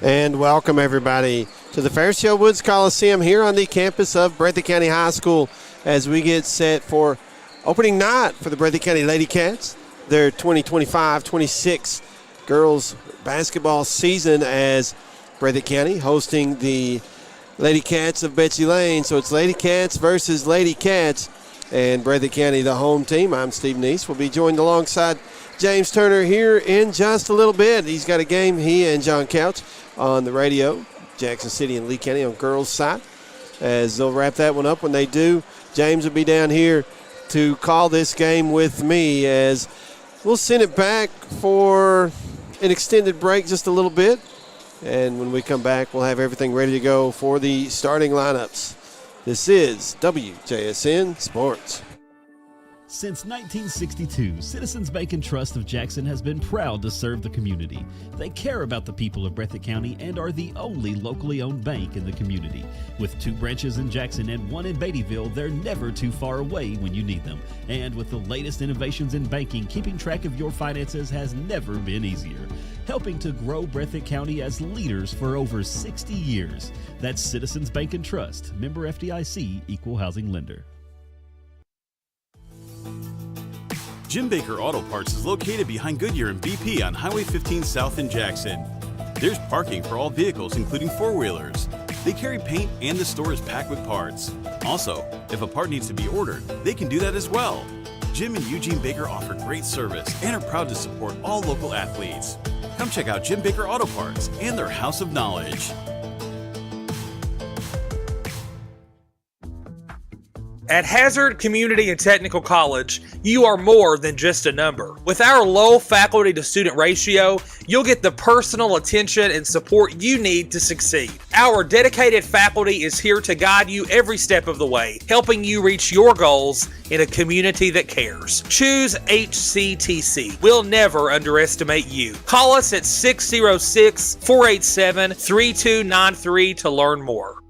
And welcome, everybody, to the Fairfield Woods Coliseum here on the campus of Breathitt County High School as we get set for opening night for the Breathitt County Ladycats, their 2025-26 girls basketball season, as Breathitt County hosting the Ladycats of Betsy, Layne. So it's Ladycats versus Ladycats, and Breathitt County, the home team. I'm Steve Neese. We'll be joined alongside James Turner here in just a little bit. He's got a game, he and John Couch, on the radio, Jackson City and Lee County on girls' side. As they'll wrap that one up, when they do, James will be down here to call this game with me, as we'll send it back for an extended break just a little bit. And when we come back, we'll have everything ready to go for the starting lineups. This is WJSN Sports. Since 1962, Citizens Bank and Trust of Jackson has been proud to serve the community. They care about the people of Breathitt County and are the only locally owned bank in the community. With 2 branches in Jackson and 1 in Beattyville, they're never too far away when you need them. And with the latest innovations in banking, keeping track of your finances has never been easier. Helping to grow Breathitt County as leaders for over 60 years. That's Citizens Bank and Trust, member FDIC, equal housing lender. Jim Baker Auto Parts is located behind Goodyear and BP on Highway 15 South in Jackson. There's parking for all vehicles, including 4-wheelers. They carry paint and the store is packed with parts. Also, if a part needs to be ordered, they can do that as well. Jim and Eugene Baker offer great service and are proud to support all local athletes. Come check out Jim Baker Auto Parts and their House of Knowledge. At Hazard Community and Technical College, you are more than just a number. With our low faculty to student ratio, you'll get the personal attention and support you need to succeed. Our dedicated faculty is here to guide you every step of the way, helping you reach your goals in a community that cares. Choose HCTC. We'll never underestimate you. Call us at 606-487-3293 to learn more.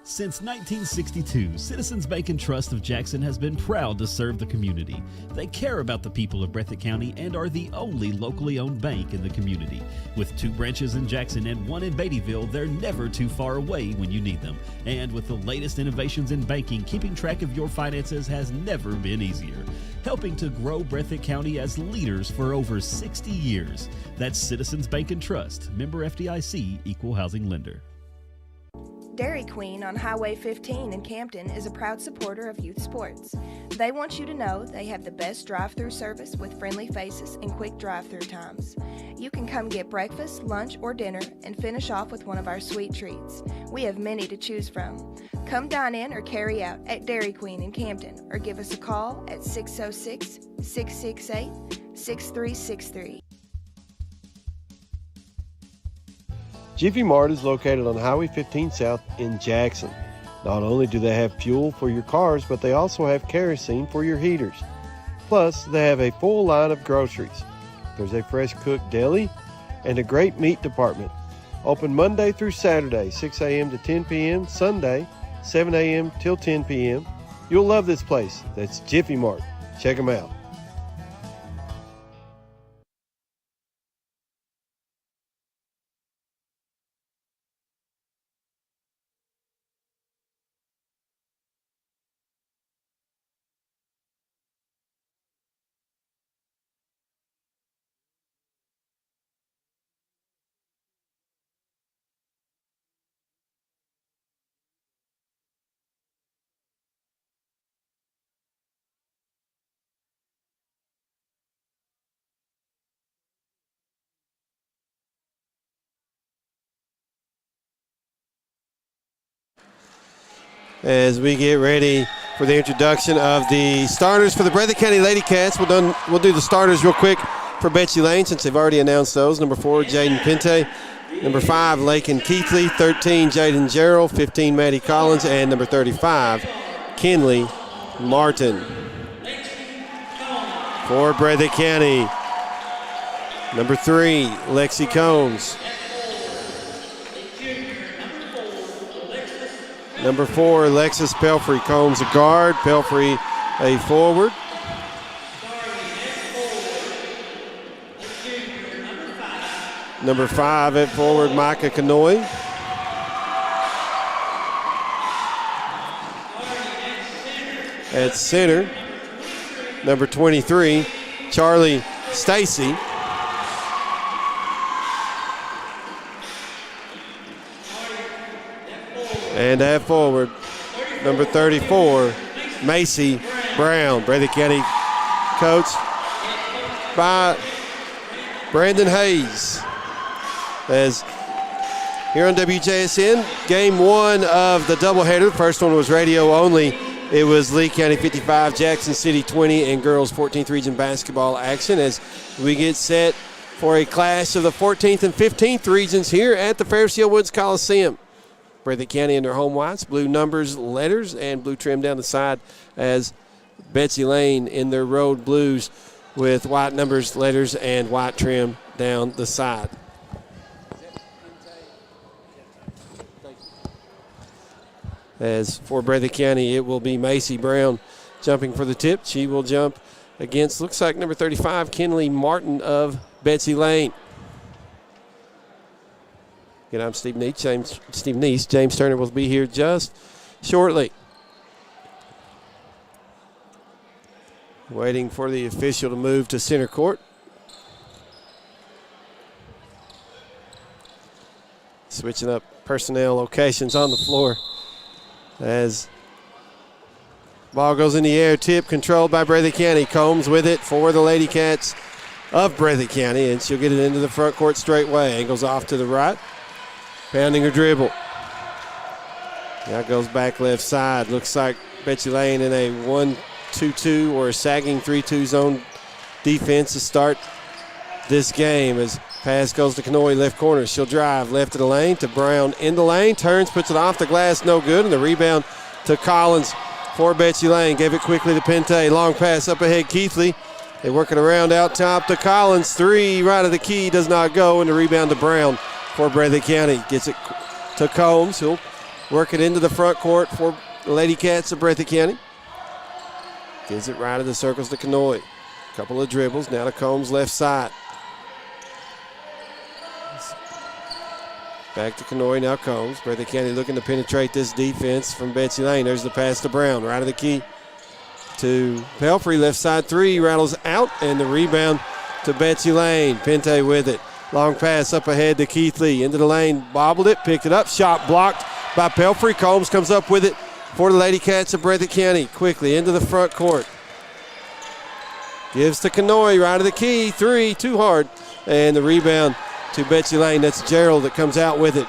Since 1962, Citizens Bank and Trust of Jackson has been proud to serve the community. They care about the people of Breathitt County and are the only locally owned bank in the community. With 2 branches in Jackson and 1 in Beattyville, they're never too far away when you need them. And with the latest innovations in banking, keeping track of your finances has never been easier. Helping to grow Breathitt County as leaders for over 60 years. That's Citizens Bank and Trust, member FDIC, equal housing lender. Dairy Queen on Highway 15 in Campton is a proud supporter of youth sports. They want you to know they have the best drive-through service with friendly faces and quick drive-through times. You can come get breakfast, lunch, or dinner and finish off with one of our sweet treats. We have many to choose from. Come dine in or carry out at Dairy Queen in Campton or give us a call at 606-668-6363. Jiffy Mart is located on Highway 15 South in Jackson. Not only do they have fuel for your cars, but they also have kerosene for your heaters. Plus, they have a full line of groceries. There's a fresh cooked deli and a great meat department. Open Monday through Saturday, 6 a.m. to 10 p.m., Sunday, 7 a.m. till 10 p.m. You'll love this place. That's Jiffy Mart. Check them out. As we get ready for the introduction of the starters for the Breathitt County Ladycats, we'll do the starters real quick for Betsy, Layne, since they've already announced those. Number 4, Jaden Pente. Number 5, Lakin Keithley. 13, Jaden Gerald. 15, Maddie Collins. And number 35, Kenley Martin. For Breathitt County, number 3, Lexi Combs. Number 4, Alexis Pelfrey. Combs a guard, Pelfrey a forward. Number 5 at forward, Micah Kanoy. At center, number 23, Charlie Stacy. And at forward, number 34, Macy Brown. Breathitt County coached by Brandon Hayes. As here on WJSN, game 1 of the doubleheader. The first one was radio only. It was Lee County 55, Jackson City 20, and girls 14th region basketball action as we get set for a clash of the 14th and 15th regions here at the Ferris Hill Woods Coliseum. Breathitt County in their home whites, blue numbers, letters, and blue trim down the side, as Betsy Layne in their road blues with white numbers, letters, and white trim down the side. As for Breathitt County, it will be Macy Brown jumping for the tip. She will jump against, looks like number 35, Kenley Martin of Betsy Layne. Again, I'm Steve Neese. James Turner will be here just shortly. Waiting for the official to move to center court. Switching up personnel locations on the floor. As ball goes in the air, tip controlled by Breathitt County. Combs with it for the Ladycats of Breathitt County, and she'll get it into the front court straight way. Angles off to the right, pounding her dribble. Now goes back left side. Looks like Betsy Layne in a 1-2-2 or a sagging 3-2 zone defense to start this game. As pass goes to Kanoy, left corner. She'll drive left of the lane to Brown in the lane. Turns, puts it off the glass, no good. And the rebound to Collins for Betsy Layne. Gave it quickly to Pente. Long pass up ahead, Keithley. They work it around out top to Collins. 3 right of the key, does not go. And the rebound to Brown for Breathitt County. Gets it to Combs. He'll work it into the front court for the Ladycats of Breathitt County. Gives it right of the circles to Kanoy. Couple of dribbles. Now to Combs left side. Back to Kanoy, now Combs. Breathitt County looking to penetrate this defense from Betsy Layne. There's the pass to Brown, right of the key to Pelfrey. Left side 3, rattles out, and the rebound to Betsy Layne. Pente with it. Long pass up ahead to Keithley. Into the lane, bobbled it, picked it up. Shot blocked by Pelfrey. Combs comes up with it for the Ladycats of Breathitt County. Quickly into the front court. Gives to Kanoy, right of the key. 3, too hard. And the rebound to Betsy Layne. That's Gerald that comes out with it.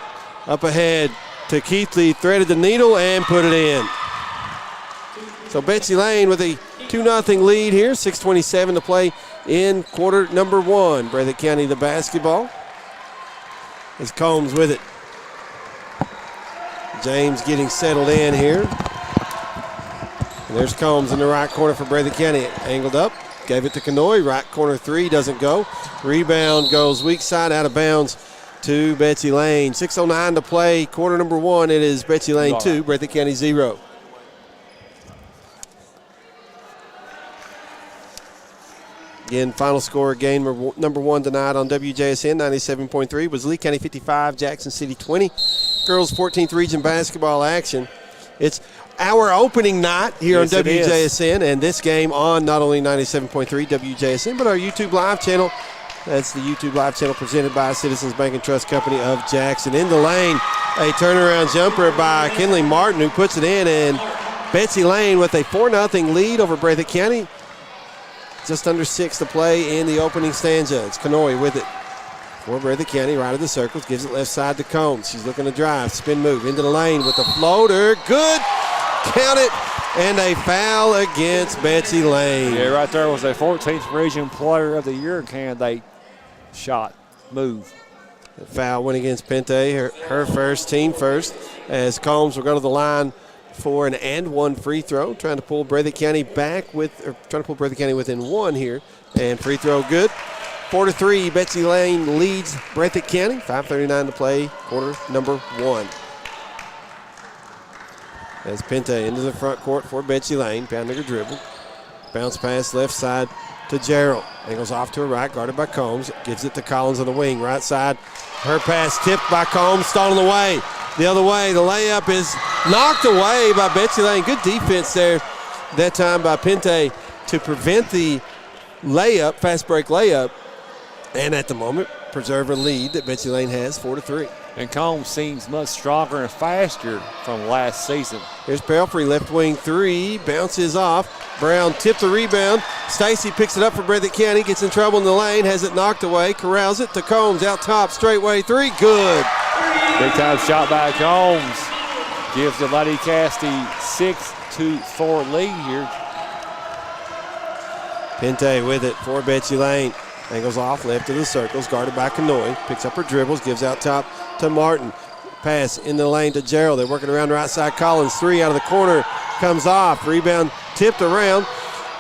Up ahead to Keithley, threaded the needle and put it in. So Betsy Layne with a 2-0 lead here, 6:27 to play in quarter number 1. Breathitt County the basketball. As Combs with it. James getting settled in here. And there's Combs in the right corner for Breathitt County. Angled up. Gave it to Kanoy. Right corner 3 doesn't go. Rebound goes weak side out of bounds to Betsy Layne. 6:09 to play. Quarter number 1. It is Betsy Layne 2, Breathitt County 0. Again, final score game number 1 tonight on WJSN 97.3 was Lee County 55, Jackson City 20. Girls 14th region basketball action. It's our opening night here on WJSN, and this game on not only 97.3 WJSN, but our YouTube Live channel. That's the YouTube Live channel presented by Citizens Bank and Trust Company of Jackson. In the lane, a turnaround jumper by Kenley Martin, who puts it in, and Betsy Layne with a 4-0 lead over Breathitt County. Just under 6 to play in the opening stanza. It's Kanoy with it for Breathitt County, right of the circles, gives it left side to Combs. She's looking to drive, spin move into the lane with the floater. Good, count it, and a foul against Betsy Layne. Yeah, right there was a 14th Region Player of the Year candidate shot, move. The foul went against Pente, her first, team first, as Combs will go to the line for an and one free throw, trying to pull Breathitt County within 1 here, and free throw good. 4-3, Betsy Layne leads Breathitt County. 5:39 to play, quarter number 1. As Pente into the front court for Betsy Layne, pounding her dribble. Bounce pass left side to Gerald. Angles off to her right, guarded by Combs. Gives it to Collins on the wing, right side. Her pass tipped by Combs, stolen away. The other way, the layup is knocked away by Betsy Layne. Good defense there that time by Pente to prevent the layup, fast break layup. And at the moment, preserve a lead that Betsy Layne has 4-3. And Combs seems much stronger and faster from last season. Here's Pelfrey, left wing three, bounces off. Brown tipped the rebound. Stacy picks it up for Breathitt County, gets in trouble in the lane, has it knocked away, corrals it to Combs, out top, straightway three, good. Big time shot by Combs. Gives the Ladycats the 6-4 lead here. Pente with it for Betsy Layne. Angles off, left of the circles, guarded by Kanoy. Picks up her dribbles, gives out top to Martin. Pass in the lane to Gerald. They're working around right side. Collins, three out of the corner, comes off. Rebound tipped around,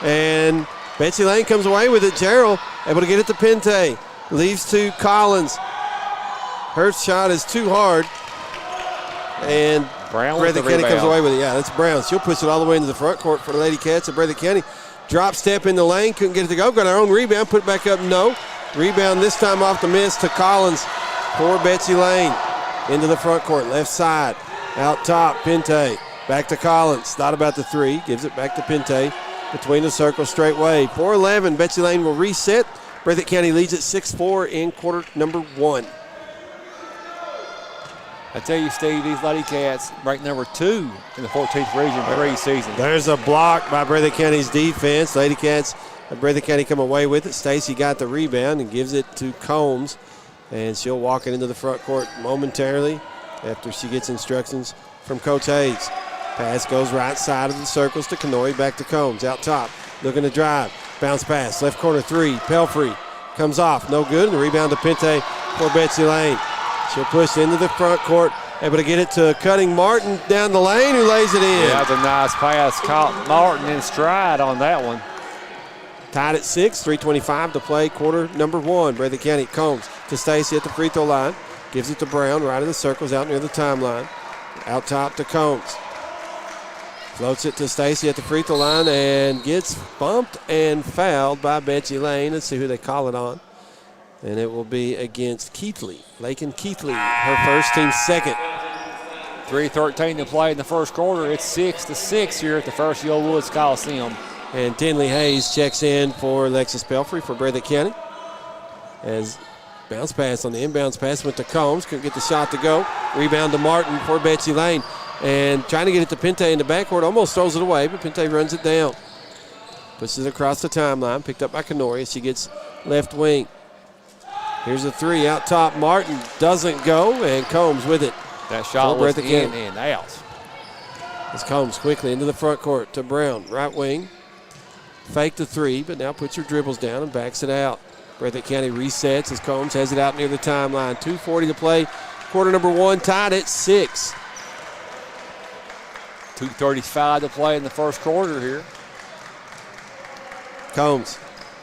and Betsy Layne comes away with it. Gerald able to get it to Pente. Leaves to Collins. Her shot is too hard, and Brown Breathitt County comes away with it. Yeah, that's Brown. She'll push it all the way into the front court for the Ladycats at Breathitt County. Drop step in the lane, couldn't get it to go. Got her own rebound, put it back up, no. Rebound this time off the miss to Collins for Betsy Layne. Into the front court, left side. Out top, Pente. Back to Collins. Thought about the three. Gives it back to Pente. Between the circles, straight way. 4-11. Betsy Layne will reset. Breathitt County leads at 6-4 in quarter number one. I tell you, Steve, these Ladycats ranked number 2 in the 14th region preseason. There's a block by Breathitt County's defense. Ladycats of Breathitt County come away with it. Stacy got the rebound and gives it to Combs. And she'll walk it into the front court momentarily after she gets instructions from Coach Hayes. Pass goes right side of the circles to Kanoy, back to Combs, out top, looking to drive. Bounce pass, left corner three, Pelfrey comes off, no good. The rebound to Pente for Betsy Layne. She'll push into the front court, able to get it to Cutting Martin down the lane, who lays it in. Yeah, that's a nice pass. Caught Martin in stride on that one. Tied at 6, 3:25 to play, quarter number one. Breathitt County. Combs to Stacy at the free throw line. Gives it to Brown, right in the circles, out near the timeline. Out top to Combs. Floats it to Stacy at the free throw line and gets bumped and fouled by Betsy Layne. Let's see who they call it on. And it will be against Keithley. Lakin Keithley, her first, team second. 3:13 to play in the first quarter. It's 6-6 here at the First Yale Woods Coliseum. And Tinley Hayes checks in for Alexis Pelfrey for Breathitt County. As bounce pass on the inbounds pass went to Combs. Couldn't get the shot to go. Rebound to Martin for Betsy Layne. And trying to get it to Pente in the backcourt. Almost throws it away, but Pente runs it down. Pushes it across the timeline. Picked up by Kanoy as she gets left wing. Here's a three out top. Martin doesn't go, and Combs with it. That shot was in and out. As Combs quickly into the front court to Brown, right wing. Fake the three, but now puts her dribbles down and backs it out. Breathitt County resets as Combs has it out near the timeline. 2:40 to play. Quarter number one, tied at 6. 2:35 to play in the first quarter here. Combs,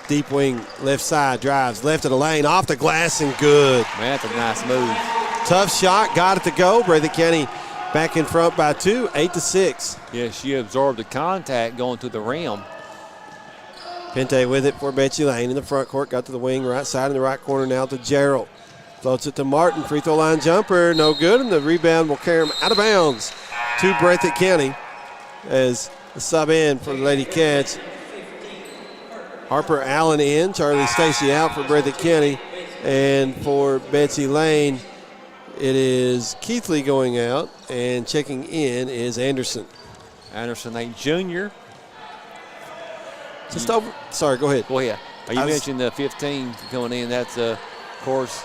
deep wing, left side, drives left of the lane, off the glass and good. Man, that's a nice move. Tough shot, got it to go. Breathitt County back in front by 2, 8-6. Yeah, she absorbed the contact going to the rim. Pente with it for Betsy Layne in the front court. Got to the wing, right side in the right corner now to Gerald. Floats it to Martin. Free throw line jumper, no good. And the rebound will carry him out of bounds to Breathitt County as the sub in for the Ladycats. Harper Allen in. Charlie Stacy out for Breathitt County. And for Betsy Layne, it is Keithley going out. And checking in is Anderson. Anderson, a junior. Just over. Sorry, go ahead. Go ahead. You mentioned the 15 going in. That's, of course,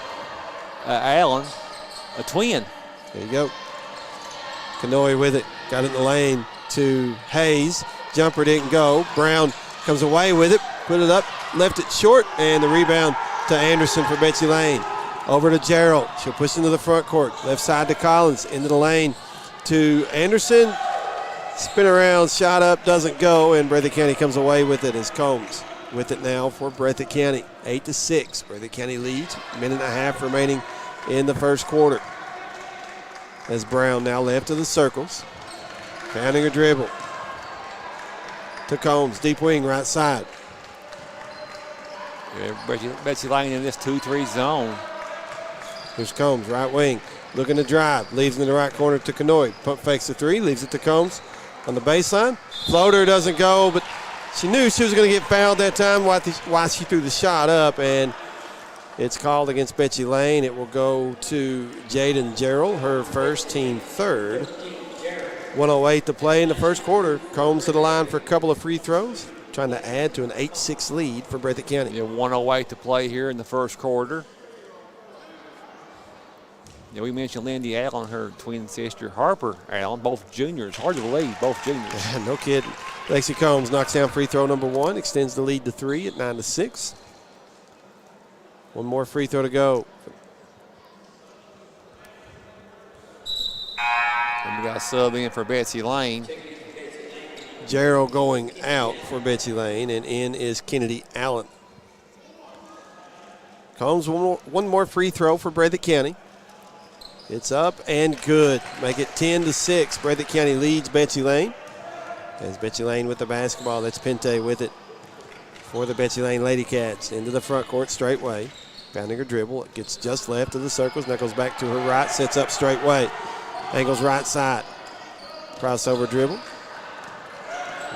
Allen, a twin. There you go. Kanoy with it. Got it in the lane to Hayes. Jumper didn't go. Brown comes away with it. Put it up. Left it short. And the rebound to Anderson for Betsy Layne. Over to Gerald. She'll push into the front court. Left side to Collins. Into the lane to Anderson. Spin around, shot up, doesn't go, and Breathitt County comes away with it as Combs with it now for Breathitt County. 8-6. Breathitt County leads. Minute and a half remaining in the first quarter. As Brown now left of the circles. Pounding a dribble. To Combs, deep wing, right side. Betsy Layne in this 2-3 zone. Here's Combs, right wing, looking to drive. Leaves in the right corner to Kanoy. Pump fakes the three, leaves it to Combs on the baseline. Floater doesn't go, but she knew she was going to get fouled that time while she threw the shot up, and it's called against Betsy Layne. It will go to Jaden Gerald, her first, team third. 1:08 to play in the first quarter. Combs to the line for a couple of free throws, trying to add to an 8-6 lead for Breathitt County. Yeah, 1:08 to play here in the first quarter. Yeah, we mentioned Lindy Allen, her twin sister Harper Allen, both juniors. Hard to believe, both juniors. No kidding. Lexi Combs knocks down free throw number one, extends the lead to 3 at 9-6. One more free throw to go. And we got a sub in for Betsy Layne. Gerald going out for Betsy Layne, and in is Kennedy Allen. Combs one more free throw for Breathitt County. It's up and good. Make it 10-6. Breathitt County leads Betsy Layne. As Betsy Layne with the basketball, that's Pente with it for the Betsy Layne Ladycats. Into the front court straight way. Pounding her dribble. It gets just left of the circles. Knuckles back to her right. Sets up straight way. Angles right side. Crossover dribble.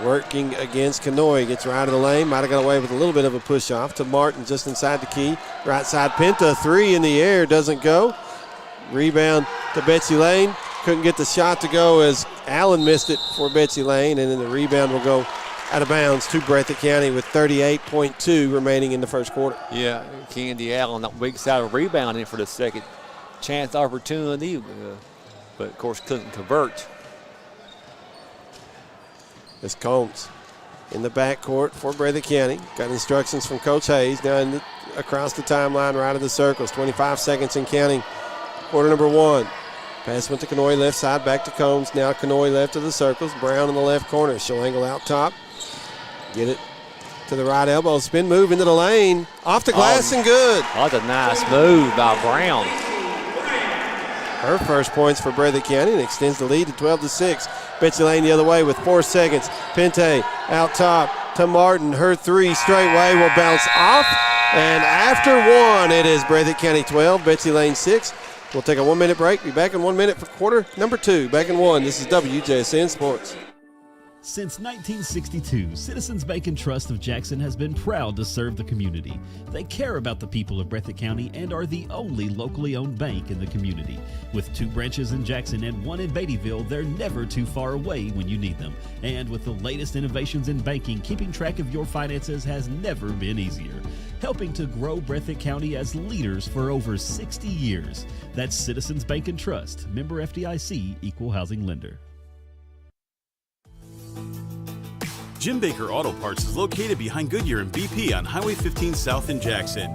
Working against Kanoy. Gets right of the lane. Might have got away with a little bit of a push off to Martin just inside the key. Right side Penta. 3 in the air. Doesn't go. Rebound to Betsy Layne. Couldn't get the shot to go as Allen missed it for Betsy Layne, and then the rebound will go out of bounds to Breathitt County with 38.2 remaining in the first quarter. Yeah, Candy Allen, that weak side of rebounding for the second chance opportunity, but of course couldn't convert. It's Combs in the backcourt for Breathitt County. Got instructions from Coach Hayes down across the timeline, right of the circles. 25 seconds and counting. Quarter number one. Pass went to Kanoy, left side, back to Combs. Now Kanoy left of the circles. Brown in the left corner. She'll angle out top. Get it to the right elbow. Spin move into the lane. Off the glass and good. That's a nice move by Brown. Her first points for Breathitt County and extends the lead to 12-6. Betsy Layne the other way with 4 seconds. Pente out top to Martin. Her three straight way will bounce off. And after one, it is Breathitt County 12, Betsy Layne 6. We'll take a 1-minute break. Be back in 1 minute for quarter number 2. Back in 1. This is WJSN Sports. Since 1962, Citizens Bank and Trust of Jackson has been proud to serve the community. They care about the people of Breathitt County and are the only locally owned bank in the community. With 2 branches in Jackson and 1 in Beattyville, they're never too far away when you need them. And with the latest innovations in banking, keeping track of your finances has never been easier. Helping to grow Breathitt County as leaders for over 60 years. That's Citizens Bank and Trust, member FDIC, equal housing lender. Jim Baker Auto Parts is located behind Goodyear and BP on Highway 15 South in Jackson.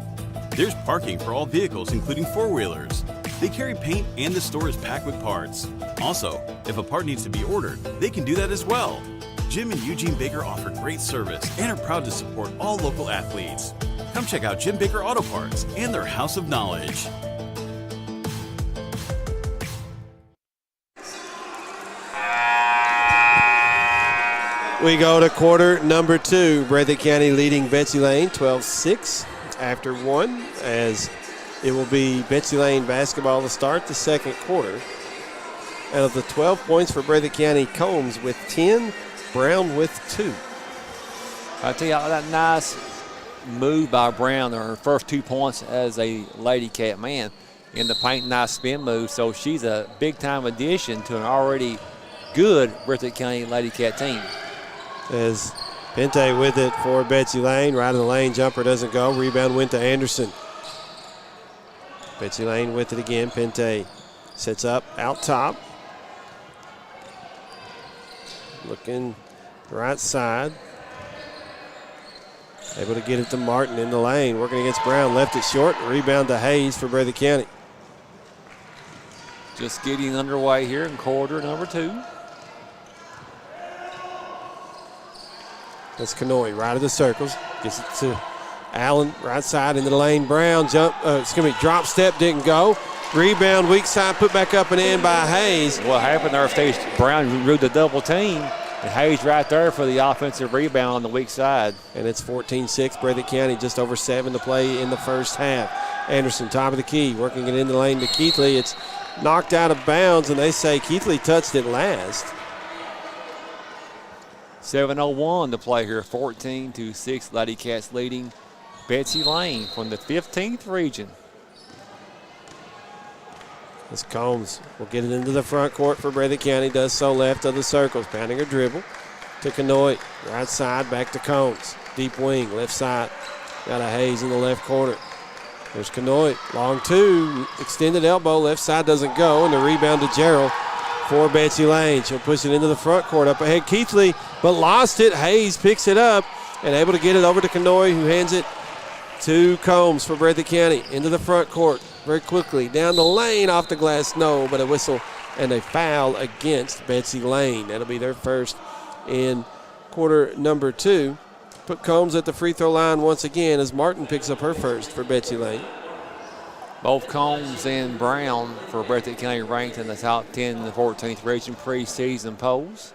There's parking for all vehicles, including 4-wheelers. They carry paint and the store is packed with parts. Also, if a part needs to be ordered, they can do that as well. Jim and Eugene Baker offer great service and are proud to support all local athletes. Come check out Jim Baker Auto Parts and their House of Knowledge. We go to quarter number 2. Breathitt County leading Betsy Layne 12-6 after 1, as it will be Betsy Layne basketball to start the second quarter. Out of the 12 points for Breathitt County, Combs with 10, Brown with 2. I tell you, that nice move by Brown, her first 2 points as a Lady Cat man in the paint, nice spin move. So she's a big-time addition to an already good Breathitt County Lady Cat team. As Pente with it for Betsy Layne. Right in the lane, jumper doesn't go. Rebound went to Anderson. Betsy Layne with it again. Pente sets up out top. Looking right side. Able to get it to Martin in the lane. Working against Brown. Left it short. Rebound to Hayes for Breathitt County. Just getting underway here in quarter number 2. That's Kanoy, right of the circles. Gets it to Allen, right side into the lane. Brown drop step, didn't go. Rebound, weak side, put back up and in by Hayes. What happened there? Brown drew the double team. And Hayes right there for the offensive rebound on the weak side. And it's 14-6, Breathitt County, just over 7 to play in the first half. Anderson, top of the key, working it in the lane to Keithley. It's knocked out of bounds, and they say Keithley touched it last. 7:01 to play here, 14-6, Ladycats leading Betsy Layne from the 15th region. As Combs will get it into the front court for Breathitt County, does so left of the circles, pounding her dribble to Canoy, right side, back to Combs. Deep wing, left side, got a Hayes in the left corner. There's Canoy, long two, extended elbow, left side doesn't go, and the rebound to Gerald for Betsy Layne. She'll push it into the front court, up ahead Keithley, but lost it. Hayes picks it up and able to get it over to Canoy, who hands it to Combs for Breathitt County, into the front court. Very quickly, down the lane, off the glass, no, but a whistle and a foul against Betsy Layne. That'll be their first in quarter number 2. Put Combs at the free throw line once again as Martin picks up her first for Betsy Layne. Both Combs and Brown for Breathitt County ranked in the top 10 in the 14th region preseason polls.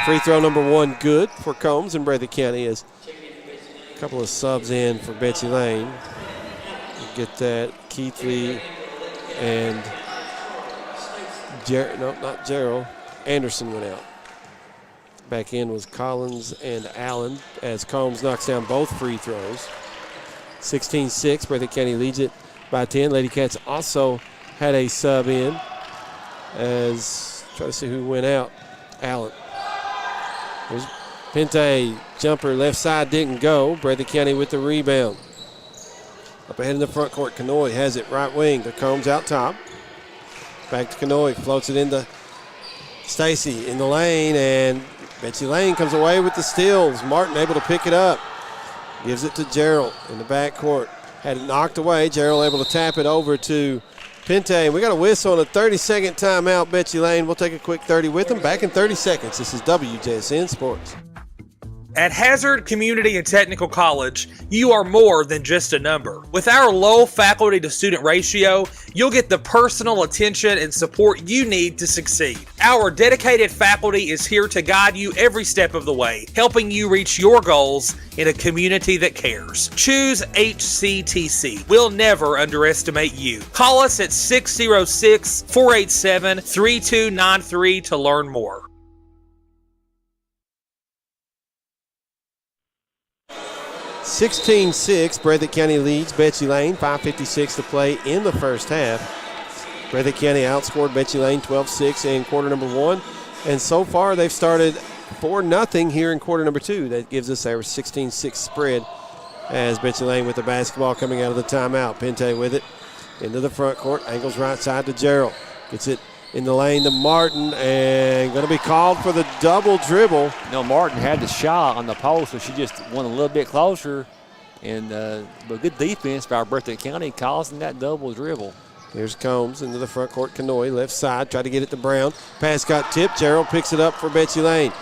Free throw number 1 good for Combs and Breathitt County as a couple of subs in for Betsy Layne. Get that. Keithley and not Gerald. Anderson went out. Back in was Collins and Allen as Combs knocks down both free throws. 16-6, Breathitt County leads it by 10. Ladycats also had a sub in as, try to see who went out. Allen. There's Pente, jumper left side didn't go. Breathitt County with the rebound. Up ahead in the front court, Canoy has it right wing to Combs out top. Back to Canoy, floats it into Stacy in the lane, and Betsy Layne comes away with the steals. Martin able to pick it up. Gives it to Gerald in the back court. Had it knocked away. Gerald able to tap it over to Pente. And we got a whistle on a 30-second timeout. Betsy Layne, we'll take a quick 30 with them. Back in 30 seconds. This is WJSN Sports. At Hazard Community and Technical College, you are more than just a number. With our low faculty to student ratio, you'll get the personal attention and support you need to succeed. Our dedicated faculty is here to guide you every step of the way, helping you reach your goals in a community that cares. Choose HCTC. We'll never underestimate you. Call us at 606-487-3293 to learn more. 16-6, Breathitt County leads Betsy Layne, 5:56 to play in the first half. Breathitt County outscored Betsy Layne 12-6 in quarter number 1, and so far they've started 4-0 here in quarter number 2. That gives us our 16-6 spread as Betsy Layne with the basketball coming out of the timeout. Pente with it into the front court, angles right side to Gerald. Gets it in the lane to Martin, and going to be called for the double dribble. No, Martin had the shot on the post, so she just went a little bit closer. And but good defense by Breathitt County causing that double dribble. Here's Combs into the front court. Canoy, left side, tried to get it to Brown. Pass got tipped. Gerald picks it up for Betsy Layne.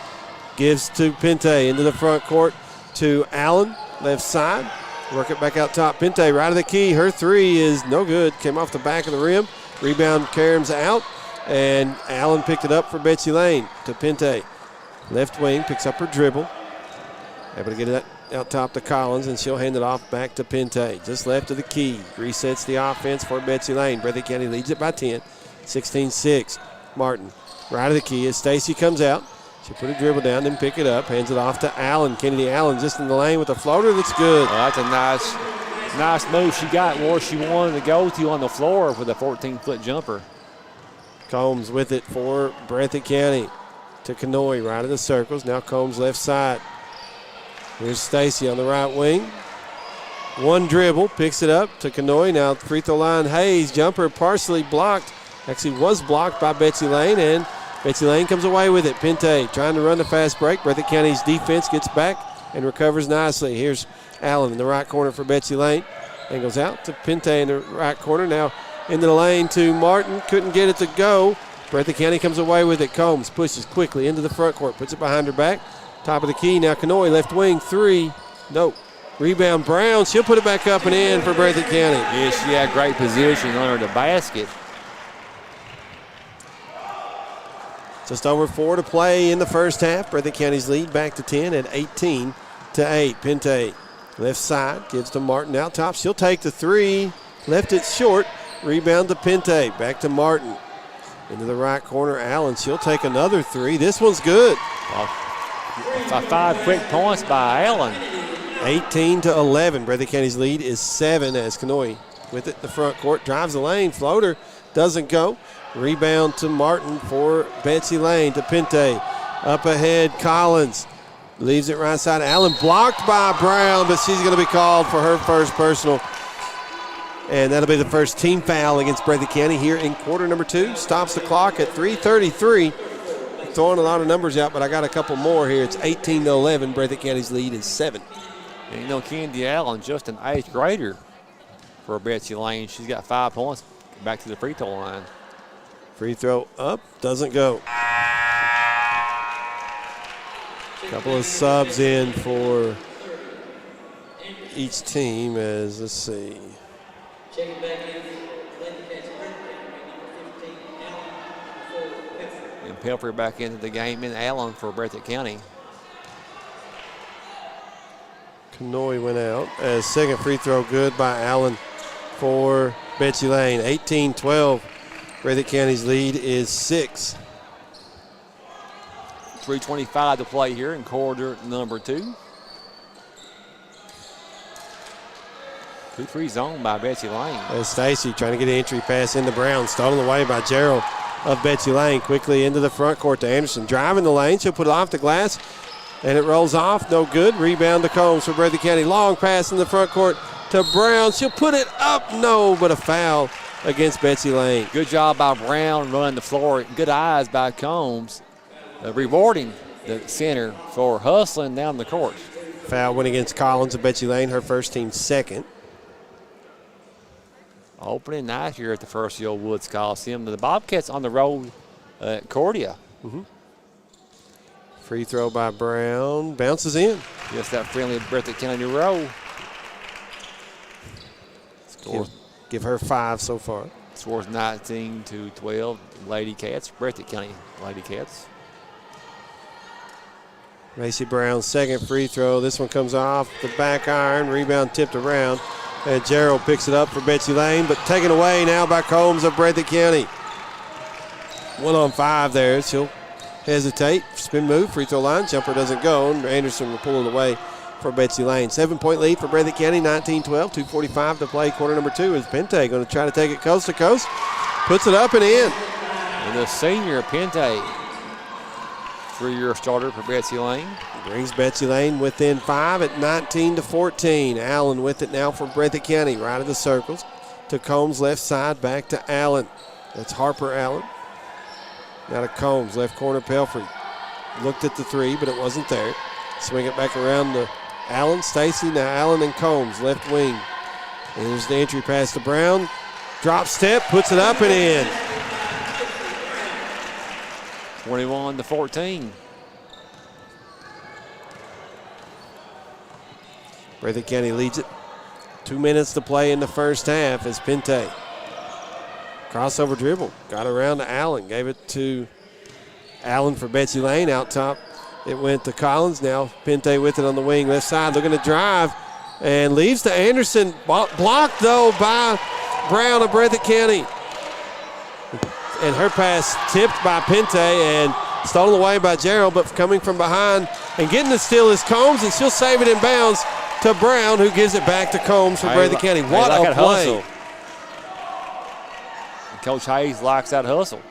Gives to Pente into the front court to Allen, left side. Work it back out top. Pente right of the key. Her three is no good. Came off the back of the rim. Rebound Karam's out. And Allen picked it up for Betsy Layne to Pente. Left wing, picks up her dribble. Able to get it out top to Collins, and she'll hand it off back to Pente. Just left of the key. Resets the offense for Betsy Layne. Breathitt County leads it by 10. 16-6. Martin, right of the key as Stacy comes out. She'll put a dribble down, then pick it up. Hands it off to Allen. Kennedy Allen just in the lane with a floater that's good. Well, that's a nice move. She got where she wanted to go to on the floor with a 14-foot jumper. Combs with it for Breathitt County to Canoy, right of the circles. Now Combs left side. Here's Stacy on the right wing. One dribble, picks it up to Canoy. Now free throw line, Hayes, jumper partially blocked. Actually was blocked by Betsy Layne, and Betsy Layne comes away with it. Pente trying to run the fast break. Breathitt County's defense gets back and recovers nicely. Here's Allen in the right corner for Betsy Layne. And goes out to Pente in the right corner. Now into the lane to Martin. Couldn't get it to go. Breathitt County comes away with it. Combs pushes quickly into the front court. Puts it behind her back. Top of the key. Now Canoy, left wing, three. Nope. Rebound Brown. She'll put it back up and in for Breathitt County. Yeah, she had great position under the basket. Just over 4 to play in the first half. Breathitt County's lead back to 10 at 18-8. Pente left side, gives to Martin out top. She'll take the three. Left it short. Rebound to Pente. Back to Martin. Into the right corner, Allen. She'll take another three. This one's good. 5 quick points by Allen. 18-11. Breathitt County's lead is 7 as Kanoi with it in the front court. Drives the lane. Floater doesn't go. Rebound to Martin for Betsy Layne to Pente. Up ahead, Collins. Leaves it right side. Allen blocked by Brown, but she's going to be called for her first personal. And that'll be the first team foul against Breathitt County here in quarter number 2. Stops the clock at 3:33. Throwing a lot of numbers out, but I got a couple more here. It's 18-11. Breathitt County's lead is 7. And you know, Candy Allen, just an 8th grader for Betsy Layne. She's got 5 points. Back to the free throw line. Free throw up, doesn't go. Couple of subs in for each team as, let's see. And Pelfrey back into the game in Allen for Breathitt County. Kanoi went out as second free throw good by Allen for Betsy Layne. 18-12. Breathitt County's lead is 6. 3:25 to play here in quarter number 2. 2-3 zone by Betsy Layne. As Stacy trying to get an entry pass into Brown. Stolen away by Gerald of Betsy Layne. Quickly into the front court to Anderson. Driving the lane. She'll put it off the glass. And it rolls off. No good. Rebound to Combs for Breathitt County. Long pass in the front court to Brown. She'll put it up. No, but a foul against Betsy Layne. Good job by Brown running the floor. Good eyes by Combs. Rewarding the center for hustling down the court. Foul went against Collins of Betsy Layne. Her first team second. Opening night here at the First Year Woods Coliseum. The Bobcats on the road at Cordia. Free throw by Brown. Bounces in. Just that friendly Breathitt County row. Give her 5 so far. Scores 19-12. Ladycats. Breathitt County Ladycats. Macy Brown's second free throw. This one comes off the back iron. Rebound tipped around. And Gerald picks it up for Betsy Layne, but taken away now by Combs of Breathitt County. 1 on 5 there. She'll hesitate. Spin move, free throw line. Jumper doesn't go. And Anderson will pull it away for Betsy Layne. 7-point lead for Breathitt County, 19-12. 2:45 to play quarter number 2 as Pente going to try to take it coast to coast. Puts it up and in. And the senior Pente, 3-year starter for Betsy Layne. Brings Betsy Layne within 5 at 19-14. Allen with it now for Breathitt County. Right of the circles to Combs left side, back to Allen. That's Harper Allen. Now to Combs, left corner Pelfrey. Looked at the three, but it wasn't there. Swing it back around to Allen, Stacy, now Allen and Combs, left wing. And there's the entry pass to Brown. Drop step, puts it up and in. 21-14. Breathitt County leads it. 2 minutes to play in the first half as Pente. Crossover dribble. Got around to Allen. Gave it to Allen for Betsy Layne. Out top it went to Collins. Now Pente with it on the wing. Left side looking to drive. And leaves to Anderson. Blocked though by Brown of Breathitt County. And her pass tipped by Pente and stolen away by Gerald. But coming from behind and getting the steal is Combs. And she'll save it in bounds to Brown, who gives it back to Combs for Breathitt County. What a play. Coach Hayes likes that hustle.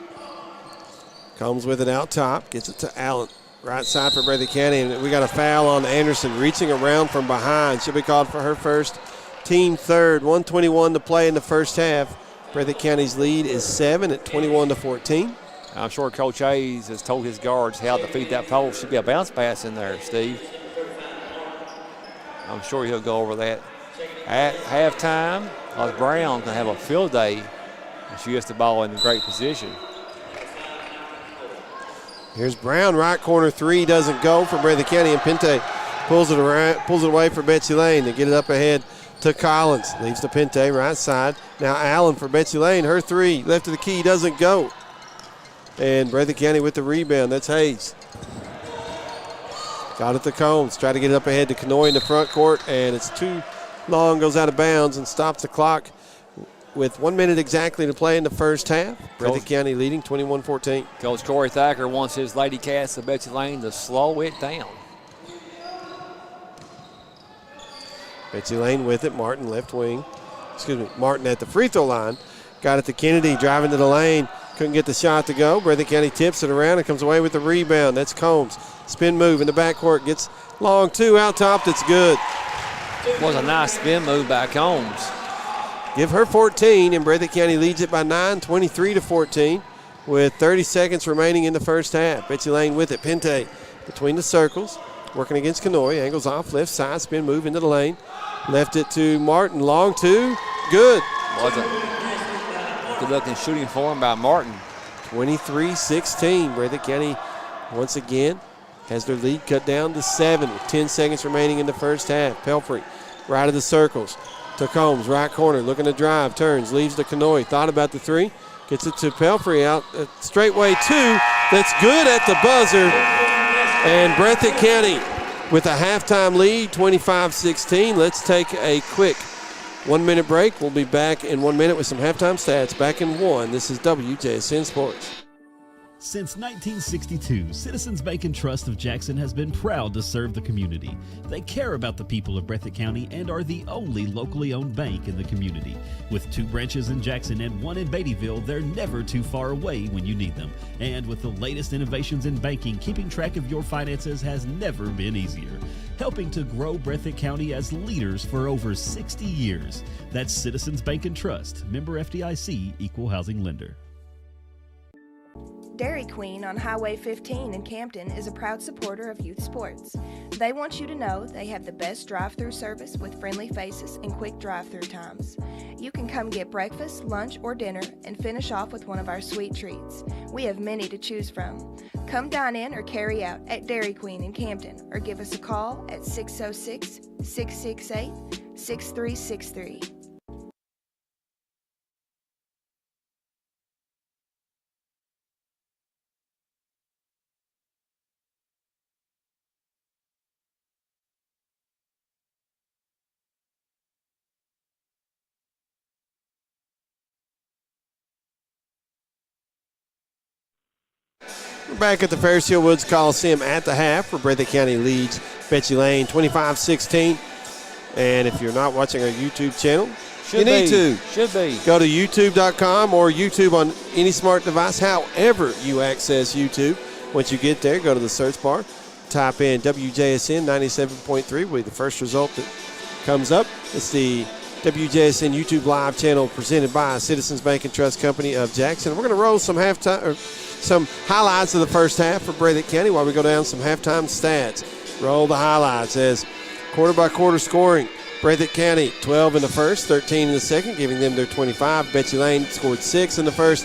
Combs with it out top, gets it to Allen. Right side for Breathitt County, and we got a foul on Anderson, reaching around from behind. She'll be called for her first, team third. 1:21 to play in the first half. Breathitt County's lead is 7 at 21-14. I'm sure Coach Hayes has told his guards how to feed that pole. Should be a bounce pass in there, Steve. I'm sure he'll go over that. At halftime, Brown can have a field day. She gets the ball in a great position. Here's Brown, right corner three, doesn't go for Breathitt County, and Pente pulls it away for Betsy Layne to get it up ahead to Collins. Leaves to Pente, right side. Now Allen for Betsy Layne, her three, left of the key, doesn't go. And Breathitt County with the rebound. That's Hayes. Got it to Combs. Try to get it up ahead to Kanoy in the front court, and it's too long, goes out of bounds and stops the clock with 1 minute exactly to play in the first half. Breathitt County leading 21-14. Coach Corey Thacker wants his Ladycats of Betsy Layne to slow it down. Betsy Layne with it. Martin left wing. Martin at the free throw line. Got it to Kennedy, driving to the lane. Couldn't get the shot to go. Breathitt County tips it around and comes away with the rebound. That's Combs. Spin move in the backcourt. Gets long two out top. That's good. Was a nice spin move by Combs. Give her 14, and Breathitt County leads it by 9, 23-14, with 30 seconds remaining in the first half. Betsy Layne with it. Pente between the circles, working against Kanoy. Angles off left side, spin move into the lane. Left it to Martin. Long two. Good. Was a good looking shooting form by Martin. 23-16. Breathitt County once again has their lead cut down to 7 with 10 seconds remaining in the first half. Pelfrey right of the circles to Combs, right corner, looking to drive, turns, leaves to Kanoy. Thought about the three, gets it to Pelfrey out straightway two. That's good at the buzzer. And Breathitt County with a halftime lead, 25-16. Let's take a quick 1 minute break. We'll be back in 1 minute with some halftime stats. Back in one. This is WJSN Sports. Since 1962, Citizens Bank and Trust of Jackson has been proud to serve the community. They care about the people of Breathitt County and are the only locally owned bank in the community. With 2 branches in Jackson and 1 in Beattyville, they're never too far away when you need them. And with the latest innovations in banking, keeping track of your finances has never been easier. Helping to grow Breathitt County as leaders for over 60 years. That's Citizens Bank and Trust, member FDIC, equal housing lender. Dairy Queen on Highway 15 in Campton is a proud supporter of youth sports. They want you to know they have the best drive-through service with friendly faces and quick drive-through times. You can come get breakfast, lunch, or dinner and finish off with one of our sweet treats. We have many to choose from. Come dine in or carry out at Dairy Queen in Campton or give us a call at 606-668-6363. We're back at the Ferris Hill Woods Coliseum at the half, where Breathitt County leads Betsy Layne 25-16. And if you're not watching our YouTube channel, you need to. Should be. Go to youtube.com or YouTube on any smart device, however you access YouTube. Once you get there, go to the search bar, type in WJSN 97.3 will be the first result that comes up. It's the WJSN YouTube live channel presented by Citizens Bank and Trust Company of Jackson. We're going to roll some some highlights of the first half for Breathitt County while we go down some halftime stats. Roll the highlights as quarter-by-quarter scoring. Breathitt County 12 in the first, 13 in the second, giving them their 25. Betsy Layne scored 6 in the first,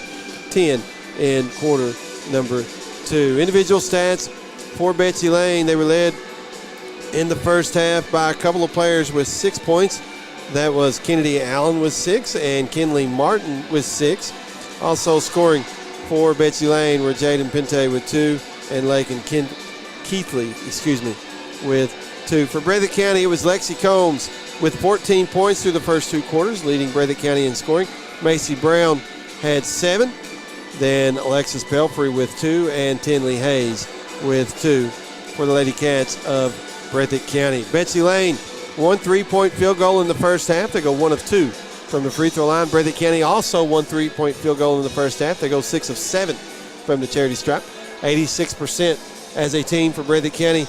10 in quarter number 2. Individual stats for Betsy Layne. They were led in the first half by a couple of players with 6 points. That was Kennedy Allen with 6 and Kinley Martin with 6. Also scoring for Betsy Layne were Jaden Pente with 2 and Lakin Keithley, with 2. For Breathitt County, it was Lexi Combs with 14 points through the first 2 quarters, leading Breathitt County in scoring. Macy Brown had 7. Then Alexis Pelfrey with 2 and Tinley Hayes with 2 for the Ladycats of Breathitt County. Betsy Layne, 1 3-point field goal in the first half. They go 1 of 2 from the free throw line. Breathitt County also 1 3-point field goal in the first half. They go 6 of 7 from the charity stripe. 86% as a team for Breathitt County.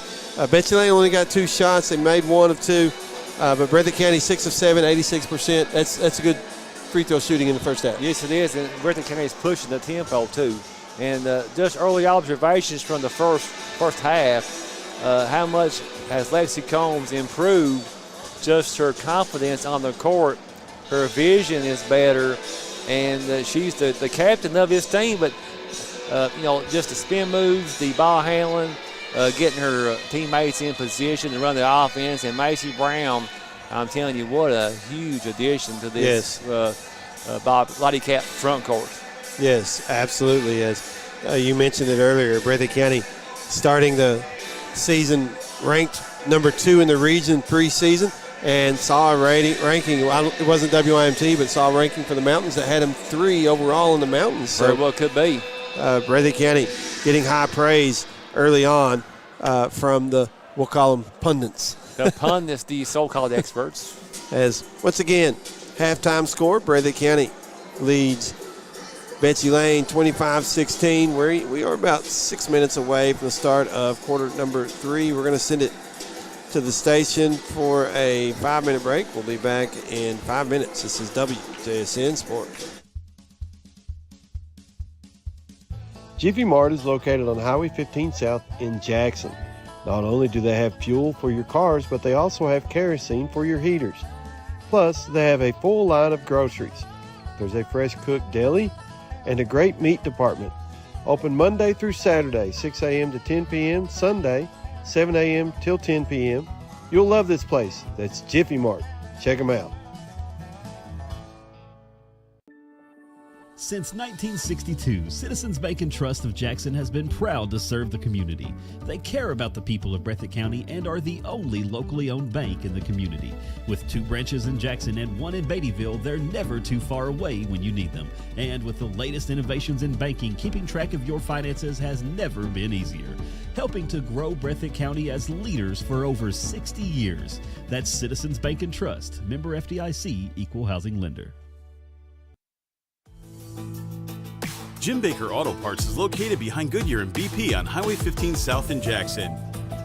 Betsy Layne only got 2 shots. They made 1 of 2. But Breathitt County 6 of 7, 86%. That's a good free throw shooting in the first half. Yes, it is. And Breathitt County is pushing the tempo too. And just early observations from the first half. How much has Lexi Combs improved? Just her confidence on the court. Her vision is better, and she's the captain of this team. But just the spin moves, the ball handling, getting her teammates in position to run the offense. And Macy Brown, I'm telling you, what a huge addition to this Ladycat front court. Yes, absolutely. As You mentioned it earlier. Breathitt County starting the season ranked number 2 in the Region 3 season, and saw a ranking. It wasn't WIMT, but saw a ranking for the Mountains that had them 3 overall in the Mountains. So Very well could be. Breathitt County getting high praise early on from the, we'll call them pundits. The pundits, the so-called experts. As, once again, halftime score, Breathitt County leads Betsy Layne 25-16. We are about 6 minutes away from the start of quarter number 3. We're going to send it to the station for a 5-minute break. We'll be back in 5 minutes. This is WJSN Sports. Jiffy Mart is located on Highway 15 South in Jackson. Not only do they have fuel for your cars, but they also have kerosene for your heaters. Plus, they have a full line of groceries. There's a fresh cooked deli and a great meat department. Open Monday through Saturday, 6 a.m. to 10 p.m., Sunday, 7 a.m. till 10 p.m. You'll love this place. That's Jiffy Mart. Check them out. Since 1962, Citizens Bank and Trust of Jackson has been proud to serve the community. They care about the people of Breathitt County and are the only locally owned bank in the community. With 2 branches in Jackson and 1 in Beattyville, they're never too far away when you need them. And with the latest innovations in banking, keeping track of your finances has never been easier. Helping to grow Breathitt County as leaders for over 60 years. That's Citizens Bank and Trust, member FDIC, equal housing lender. Jim Baker Auto Parts is located behind Goodyear and BP on Highway 15 South in Jackson.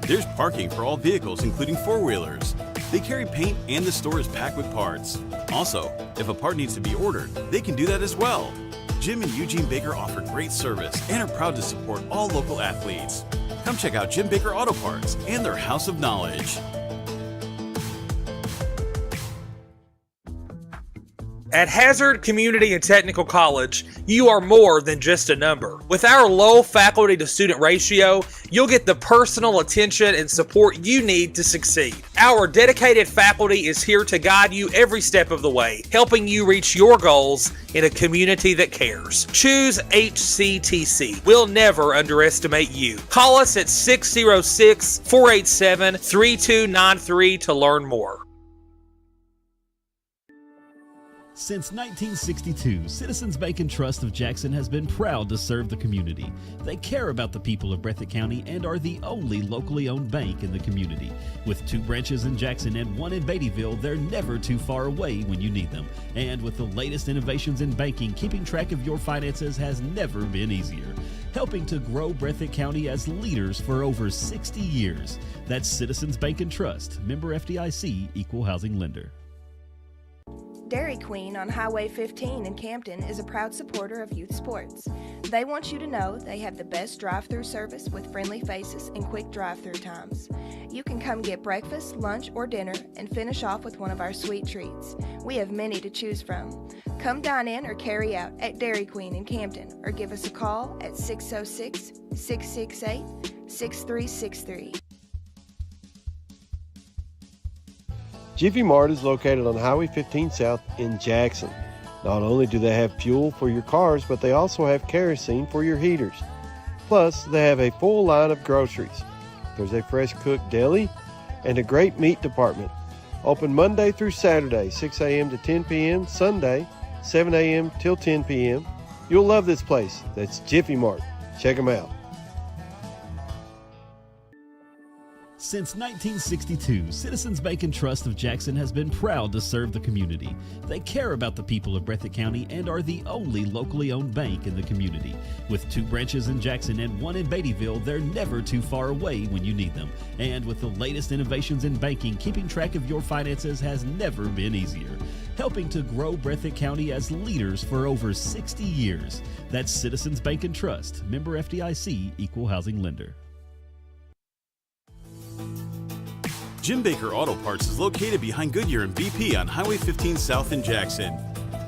There's parking for all vehicles, including 4-wheelers. They carry paint and the store is packed with parts. Also, if a part needs to be ordered, they can do that as well. Jim and Eugene Baker offer great service and are proud to support all local athletes. Come check out Jim Baker Auto Parts and their House of Knowledge. At Hazard Community and Technical College, you are more than just a number. With our low faculty to student ratio, you'll get the personal attention and support you need to succeed. Our dedicated faculty is here to guide you every step of the way, helping you reach your goals in a community that cares. Choose HCTC. We'll never underestimate you. Call us at 606-487-3293 to learn more. Since 1962, Citizens Bank and Trust of Jackson has been proud to serve the community. They care about the people of Breathitt County and are the only locally owned bank in the community. With 2 branches in Jackson and 1 in Beattyville, they're never too far away when you need them. And with the latest innovations in banking, keeping track of your finances has never been easier. Helping to grow Breathitt County as leaders for over 60 years. That's Citizens Bank and Trust, member FDIC, equal housing lender. Dairy Queen on Highway 15 in Campton is a proud supporter of youth sports. They want you to know they have the best drive-through service with friendly faces and quick drive-through times. You can come get breakfast, lunch, or dinner and finish off with one of our sweet treats. We have many to choose from. Come dine in or carry out at Dairy Queen in Campton or give us a call at 606-668-6363. Jiffy Mart is located on Highway 15 South in Jackson. Not only do they have fuel for your cars, but they also have kerosene for your heaters. Plus, they have a full line of groceries. There's a fresh cooked deli and a great meat department. Open Monday through Saturday, 6 a.m. to 10 p.m., Sunday, 7 a.m. till 10 p.m. You'll love this place. That's Jiffy Mart. Check them out. Since 1962, Citizens Bank and Trust of Jackson has been proud to serve the community. They care about the people of Breathitt County and are the only locally owned bank in the community. With 2 branches in Jackson and 1 in Beattyville, they're never too far away when you need them. And with the latest innovations in banking, keeping track of your finances has never been easier. Helping to grow Breathitt County as leaders for over 60 years. That's Citizens Bank and Trust, member FDIC, equal housing lender. Jim Baker Auto Parts is located behind Goodyear and BP on Highway 15 South in Jackson.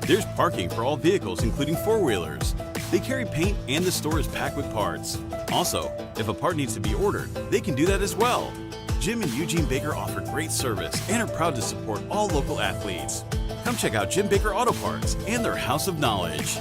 There's parking for all vehicles, including 4-wheelers. They carry paint and the store is packed with parts. Also, if a part needs to be ordered, they can do that as well. Jim and Eugene Baker offer great service and are proud to support all local athletes. Come check out Jim Baker Auto Parts and their House of Knowledge.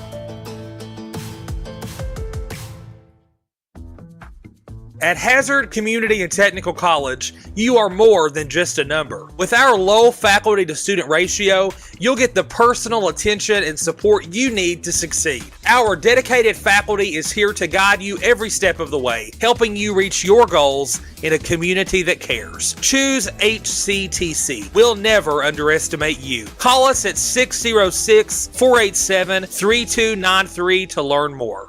At Hazard Community and Technical College, you are more than just a number. With our low faculty to student ratio, you'll get the personal attention and support you need to succeed. Our dedicated faculty is here to guide you every step of the way, helping you reach your goals in a community that cares. Choose HCTC. We'll never underestimate you. Call us at 606-487-3293 to learn more.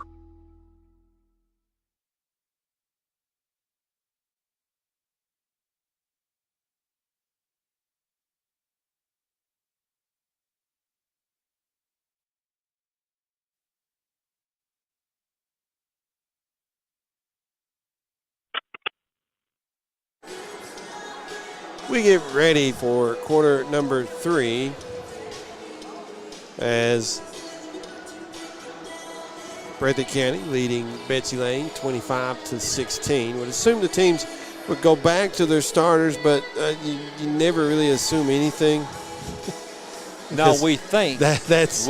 We get ready for quarter number 3 as Breathitt County leading Betsy Layne 25-16. Would assume the teams would go back to their starters, but you never really assume anything. No, we think. That's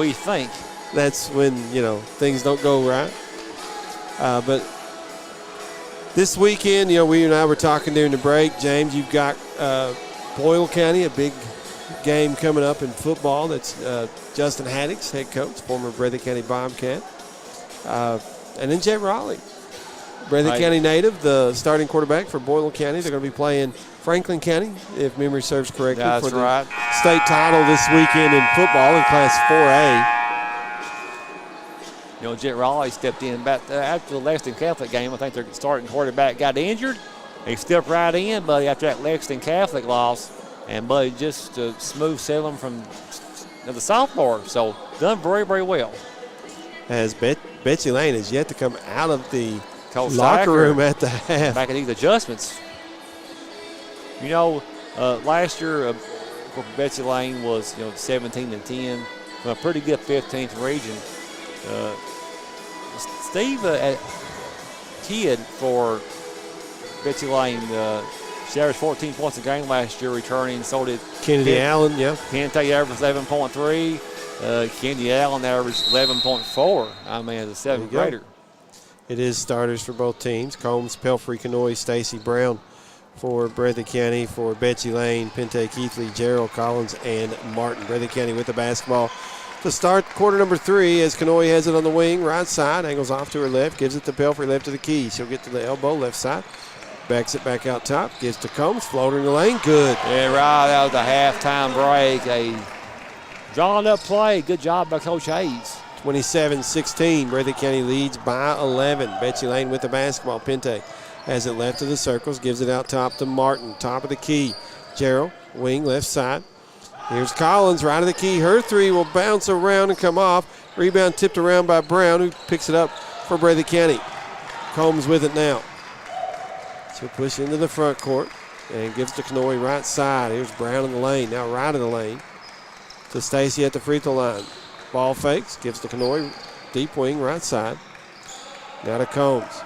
when, things don't go right. But this weekend, we and I were talking during the break. James, you've got Boyle County, a big game coming up in football. That's Justin Haddix, head coach, former Breathitt County Bobcat. And then Jet Raleigh, Breathitt County native, the starting quarterback for Boyle County. They're going to be playing Franklin County, if memory serves correctly, That's for the right. state title this weekend in football in Class 4A. Jet Raleigh stepped in after the Lexington Catholic game. I think their starting quarterback got injured. He stepped right in, buddy, after that Lexington Catholic loss. And, buddy, just smooth sailing from the sophomore. So, done very, very well. As Betsy Layne has yet to come out of the Coach locker Sacker room at the half. Back at these adjustments. Last year for Betsy Layne was 17-10, a pretty good 15th region. Steve Kidd for Betsy Layne, she averaged 14 points a game last year returning. So did Kennedy Allen, yeah. Kennedy averaged 11.3. Kennedy Allen averaged 11.4. As a seventh grader. It is starters for both teams. Combs, Pelfrey, Canoy, Stacy Brown for Breathitt County, for Betsy Layne, Pente Keithley, Gerald Collins, and Martin. Breathitt County with the basketball to start quarter number 3 as Canoy has it on the wing, right side, angles off to her left, gives it to Pelfrey, left to the key. She'll get to the elbow, left side, backs it back out top, gives to Combs, floater in the lane, good. Yeah, right, that was a halftime break, a drawn up play. Good job by Coach Hayes. 27-16, Breathitt County leads by 11. Betsy Layne with the basketball. Pente has it left of the circles, gives it out top to Martin, top of the key. Gerald, wing, left side. Here's Collins, right of the key. Her three will bounce around and come off. Rebound tipped around by Brown, who picks it up for Breathitt County. Combs with it now. She'll push into the front court and gives to Canoy right side. Here's Brown in the lane, now right in the lane. To Stacy at the free throw line. Ball fakes, gives to Canoy, deep wing, right side. Now to Combs.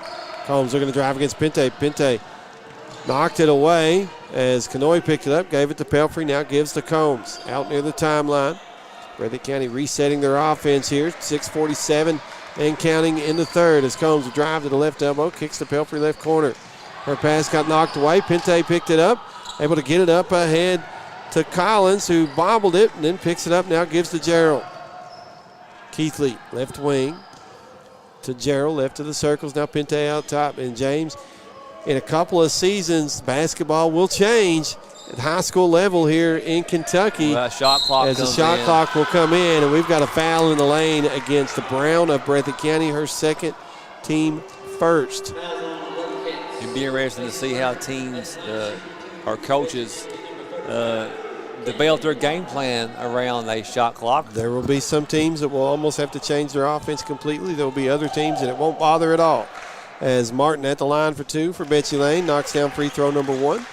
Combs looking to drive against Pente. Pente knocked it away as Canoy picked it up, gave it to Pelfrey, now gives to Combs. Out near the timeline. Breathitt County resetting their offense here. 6:47 and counting in the third as Combs will drive to the left elbow, kicks to Pelfrey left corner. Her pass got knocked away. Pente picked it up, able to get it up ahead to Collins, who bobbled it and then picks it up, now gives to Gerald. Keithley, left wing to Gerald, left of the circles, now Pente out top. And James, in a couple of seasons, basketball will change at high school level here in Kentucky. Well, shot clock as the shot clock will come in, and we've got a foul in the lane against the Brown of Breathitt County, her second, team first. It'd be interesting to see how teams or coaches develop their game plan around a shot clock. There will be some teams that will almost have to change their offense completely. There will be other teams that it won't bother at all. As Martin at the line for two for Betsy Layne, knocks down free throw number 1.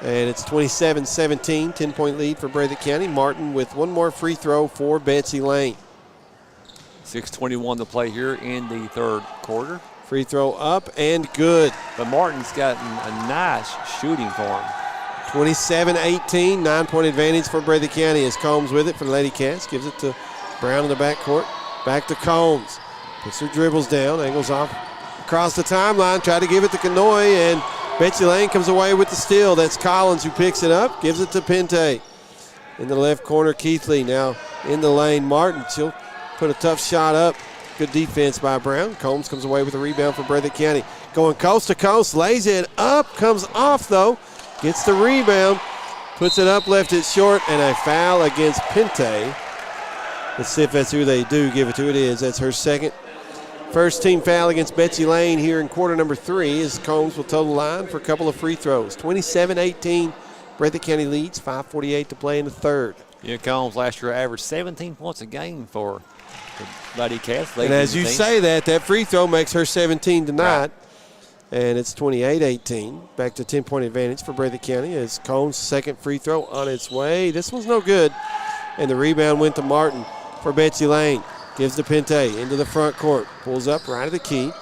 And it's 27-17, 10-point lead for Breathitt County. Martin with one more free throw for Betsy Layne. 6:21 to play here in the third quarter. Free throw up and good. But Martin's gotten a nice shooting form. 27-18, 9-point advantage for Breathitt County as Combs with it for the Ladycats. Gives it to Brown in the backcourt. Back to Combs. Puts her dribbles down, angles off across the timeline, try to give it to Kanoy, and Betsy Layne comes away with the steal. That's Collins who picks it up, gives it to Pente. In the left corner, Keithley now in the lane. Martin, she'll put a tough shot up. Good defense by Brown. Combs comes away with a rebound for Breathitt County. Going coast to coast, lays it up, comes off though, gets the rebound, puts it up, left it short, and a foul against Pente. Let's see if that's who they do give it to. It is. That's her second. First team foul against Betsy Layne here in quarter number 3 as Combs will toe the line for a couple of free throws. 27-18, Breathitt County leads, 5:48 to play in the third. Yeah, Combs last year averaged 17 points a game for the Ladycats. And as you say that free throw makes her 17 tonight. Right. And it's 28-18. Back to 10-point advantage for Breathitt County as Combs' second free throw on its way. This one's no good. And the rebound went to Martin for Betsy Layne. Gives to Pente into the front court. Pulls up right of the key.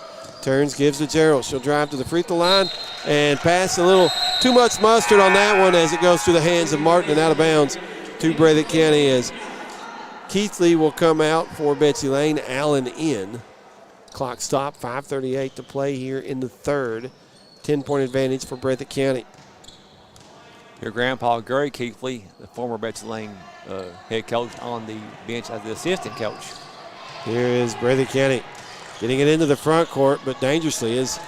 Turns, gives to Gerald. She'll drive to the free throw line and pass a little too much mustard on that one as it goes through the hands of Martin and out of bounds to Breathitt County as Keithley will come out for Betsy Layne. Allen in. Clock stop, 5:38 to play here in the third. 10-point advantage for Breathitt County. Your grandpa, Gary Keithley, the former Betsy Layne head coach, on the bench as the assistant coach. Here is Breathitt County getting it into the front court, but dangerously as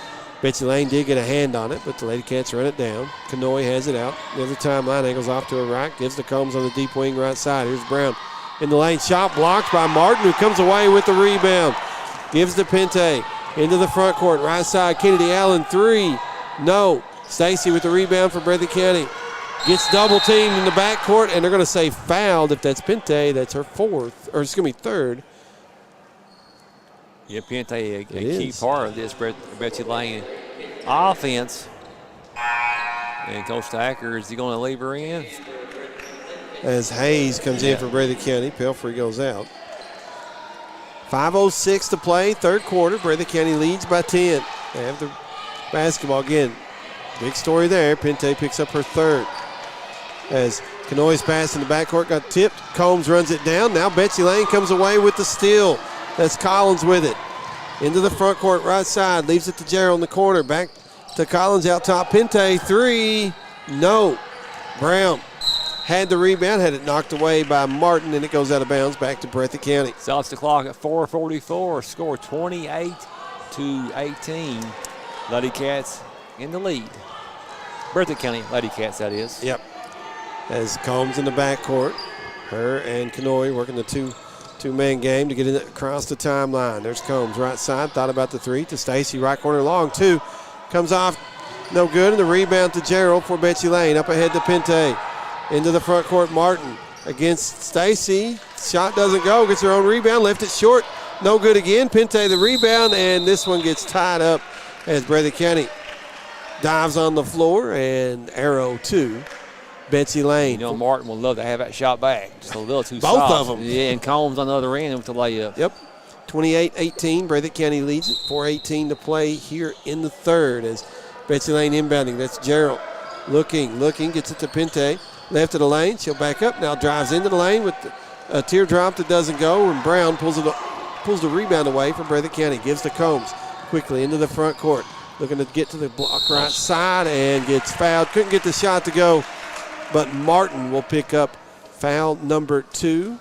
Betsy Layne did get a hand on it, but the Ladycats run it down. Kanoy has it out. The other timeline angles off to her right, gives to Combs on the deep wing right side. Here's Brown in the lane. Shot blocked by Martin, who comes away with the rebound. Gives to Pente into the front court, right side. Kennedy Allen, three. No. Stacy with the rebound for Breathitt County. Gets double teamed in the backcourt, and they're going to say fouled if that's Pente. That's her fourth, or it's going to be third. Yeah, Pente, a key part of this Betsy Layne offense. And Coach Thacker, is he going to leave her in? As Hayes comes in for Breathitt County, Pelfrey goes out. 5:06 to play, third quarter. Breathitt County leads by 10. They have the basketball again. Big story there. Pente picks up her third. As Kanoy's pass in the backcourt got tipped. Combs runs it down. Now Betsy Layne comes away with the steal. That's Collins with it. Into the front court right side. Leaves it to Gerald in the corner. Back to Collins out top. Pente, three. No. Brown had the rebound, had it knocked away by Martin, and it goes out of bounds back to Breathitt County. Stops the clock at 4:44. Score 28-18. Ladycats in the lead. Breathitt County Ladycats, that is. Yep. As Combs in the backcourt. Her and Kanoy working the two-man game to get it across the timeline. There's Combs right side. Thought about the three to Stacy. Right corner long, two. Comes off. No good. And the rebound to Gerald for Betsy Layne. Up ahead to Pente. Into the front court, Martin against Stacy. Shot doesn't go. Gets her own rebound. Left it short. No good again. Pente the rebound. And this one gets tied up as Breathitt County dives on the floor and arrow to Betsy Layne. You know, Martin would love to have that shot back. Just a little too Both soft. of them. Yeah, and Combs on the other end with the layup. Yep. 28-18. Breathitt County leads it. 4:18 to play here in the third as Betsy Layne inbounding. That's Gerald. Looking. Gets it to Pente. Left of the lane. She'll back up. Now drives into the lane with a teardrop that doesn't go. And Brown pulls the rebound away from Breathitt County. Gives to Combs. Quickly into the front court. Looking to get to the block right side and gets fouled. Couldn't get the shot to go. But Martin will pick up foul number 2,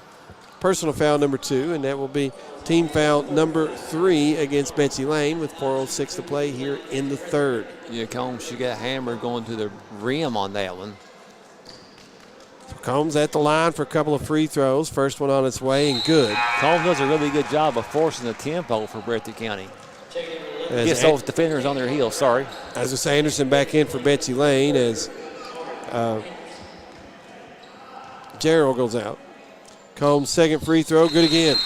personal foul number 2, and that will be team foul number 3 against Betsy Layne with 4:06 to play here in the third. Yeah, Combs, she got hammered going to the rim on that one. So Combs at the line for a couple of free throws. First one on its way and good. Combs does a really good job of forcing the tempo for Breathitt County. As Gets those defenders on their heels, sorry. As I say, Anderson back in for Betsy Layne as Gerald goes out. Combs' second free throw, good again.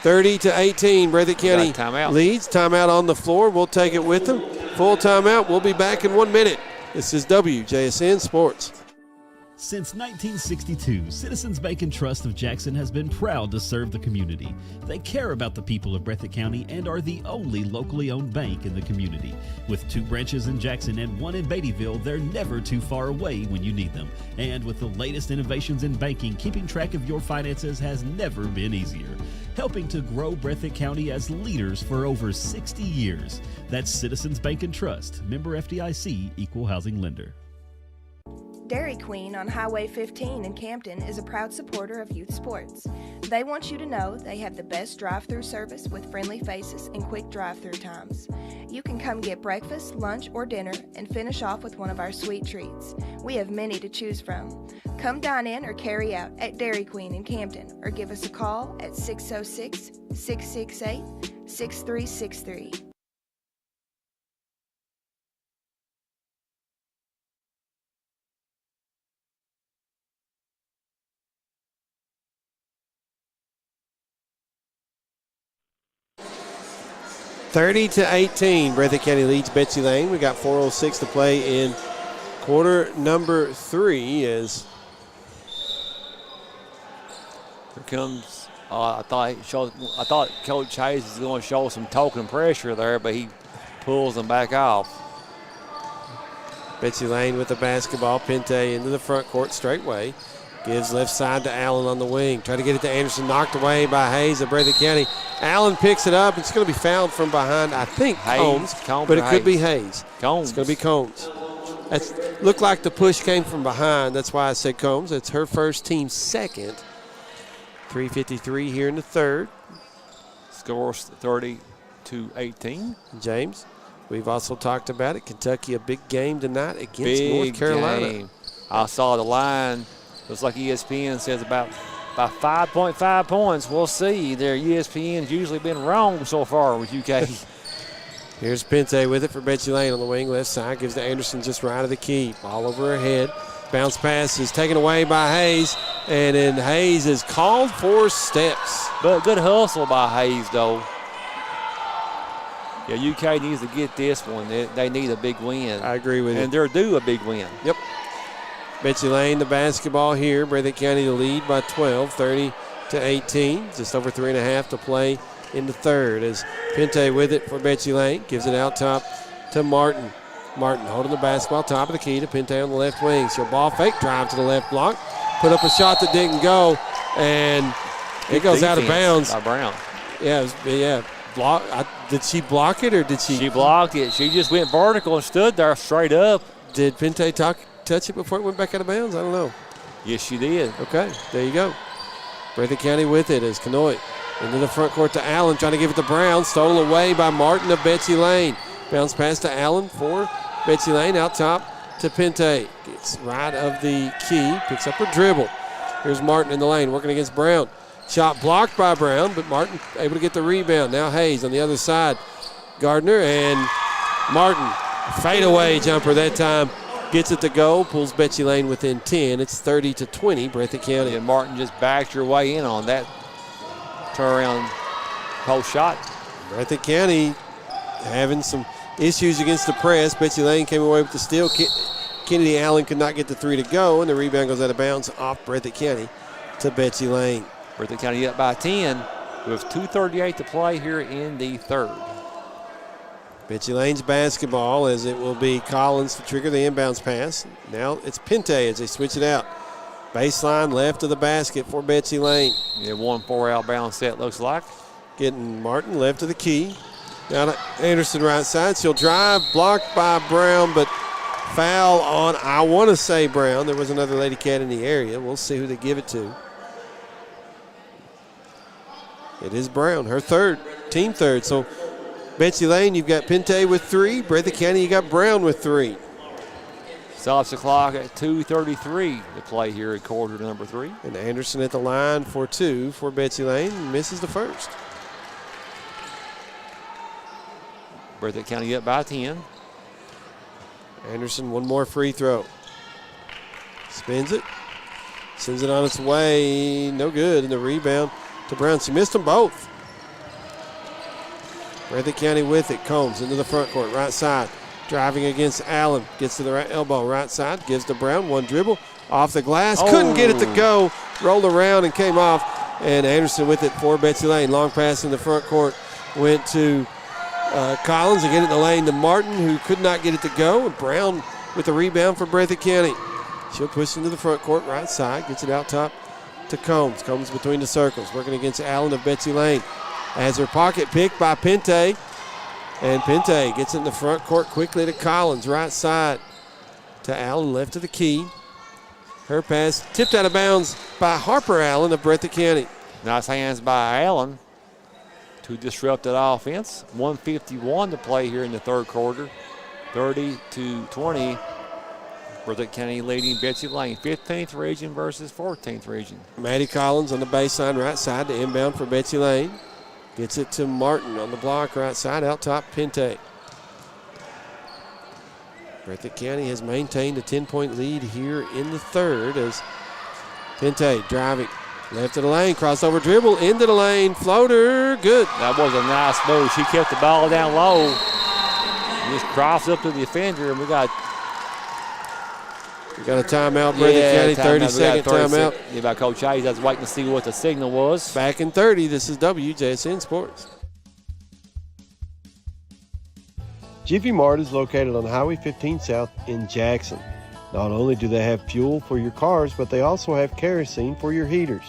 30-18, Breathitt County timeout. leads. Timeout on the floor. We'll take it with them. Full timeout. We'll be back in 1 minute. This is WJSN Sports. Since 1962, Citizens Bank and Trust of Jackson has been proud to serve the community. They care about the people of Breathitt County and are the only locally owned bank in the community. With 2 branches in Jackson and 1 in Beattyville, they're never too far away when you need them. And with the latest innovations in banking, keeping track of your finances has never been easier. helping to grow Breathitt County as leaders for over 60 years. That's Citizens Bank and Trust, member FDIC, equal housing lender. Dairy Queen on Highway 15 in Campton is a proud supporter of youth sports. They want you to know they have the best drive-through service with friendly faces and quick drive-through times. You can come get breakfast, lunch, or dinner and finish off with one of our sweet treats. We have many to choose from. Come dine in or carry out at Dairy Queen in Campton or give us a call at 606-668-6363. Thirty to 18, Breathitt County leads Betsy Layne. We got 4:06 to play in quarter number 3. As here comes. I thought Coach Hayes was going to show some token pressure there, but he pulls them back off. Betsy Layne with the basketball. Pinte into the front court straightway. Gives left side to Allen on the wing. Try to get it to Anderson. Knocked away by Hayes of Breathitt County. Allen picks it up. It's going to be fouled from behind, I think, Combs, but it could be Hayes. Combs. It's going to be Combs. That's looked like the push came from behind. That's why I said Combs. It's her first, team second. 3:53 here in the third. Scores 30-18. James, we've also talked about it. Kentucky, a big game tonight against North Carolina. Game. I saw the line. Looks like ESPN says about 5.5 points. We'll see. Their ESPN's usually been wrong so far with UK. Here's Pinte with it for Betsy Layne on the wing. Left side gives to Anderson just right of the key. Ball over her head. Bounce pass is taken away by Hayes. And then Hayes is called for steps. But good hustle by Hayes, though. Yeah, UK needs to get this one. They need a big win. I agree with you. And they're due a big win. Yep. Betsy Layne, the basketball here. Breathitt County the lead by 12, 30-18. Just over 3.5 to play in the third. As Pinte with it for Betsy Layne. Gives it out top to Martin. Martin holding the basketball, top of the key to Pinte on the left wing. She'll ball fake, drive to the left block. Put up a shot that didn't go, and it goes out of bounds. By Brown. Yeah. Did she block it or did she? She blocked it. She just went vertical and stood there straight up. Did Pinte touch it before it went back out of bounds? I don't know. Yes, she did. Okay, there you go. Breathitt County with it as Canoit into the front court to Allen, trying to give it to Brown. Stolen away by Martin of Betsy Layne. Bounce pass to Allen for Betsy Layne. Out top to Pinte. Gets right of the key. Picks up her dribble. Here's Martin in the lane working against Brown. Shot blocked by Brown, but Martin able to get the rebound. Now Hayes on the other side. Gardner and Martin. Fadeaway jumper that time. Gets it to go, pulls Betsy Layne within 10. It's 30-20, Breathitt County. And Martin just backed her way in on that turnaround post shot. Breathitt County having some issues against the press. Betsy Layne came away with the steal. Kennedy Allen could not get the three to go, and the rebound goes out of bounds off Breathitt County to Betsy Layne. Breathitt County up by 10 with 2:38 to play here in the third. Betsy Layne's basketball as it will be Collins to trigger the inbounds pass. Now it's Pinte as they switch it out. Baseline left of the basket for Betsy Layne. Yeah, 1-4 outbound set looks like. Getting Martin left of the key. Now to Anderson right side. She'll drive, blocked by Brown, but foul on, I want to say Brown. There was another Lady Cat in the area. We'll see who they give it to. It is Brown, her third, team third. So Betsy Layne, you've got Pinte with 3. Breathitt County, you got Brown with 3. Stops the clock at 2:33 to play here at quarter number 3. And Anderson at the line for 2 for Betsy Layne. Misses the first. Breathitt County up by 10. Anderson, one more free throw. Spins it. Sends it on its way. No good. And the rebound to Brown. She missed them both. Breathitt County with it. Combs into the front court, right side. Driving against Allen. Gets to the right elbow, right side. Gives to Brown. One dribble. Off the glass. Couldn't get it to go. Rolled around and came off. And Anderson with it for Betsy Layne. Long pass in the front court. Went to Collins. Again in the lane to Martin, who could not get it to go. And Brown with the rebound for Breathitt County. She'll push into the front court, right side. Gets it out top to Combs. Combs between the circles, working against Allen of Betsy Layne. As her pocket picked by Pente. And Pente gets in the front court quickly to Collins, right side to Allen, left of the key. Her pass tipped out of bounds by Harper Allen of Breathitt County. Nice hands by Allen to disrupt that offense. 1:51 to play here in the third quarter. 30-20. Breathitt County leading Betsy Layne. 15th region versus 14th region. Maddie Collins on the baseline right side to inbound for Betsy Layne. Gets it to Martin on the block right side, out top Pente. Breathitt County has maintained a 10-point lead here in the third as Pente driving. Left of the lane, crossover dribble, into the lane, floater, good. That was a nice move. She kept the ball down low. Just crossed up to the defender, and we got a timeout, Breathitt County, 30-second timeout. Yeah, by Coach Hayes. I was waiting to see what the signal was. Back in 30, this is WJSN Sports. Jiffy Mart is located on Highway 15 South in Jackson. Not only do they have fuel for your cars, but they also have kerosene for your heaters.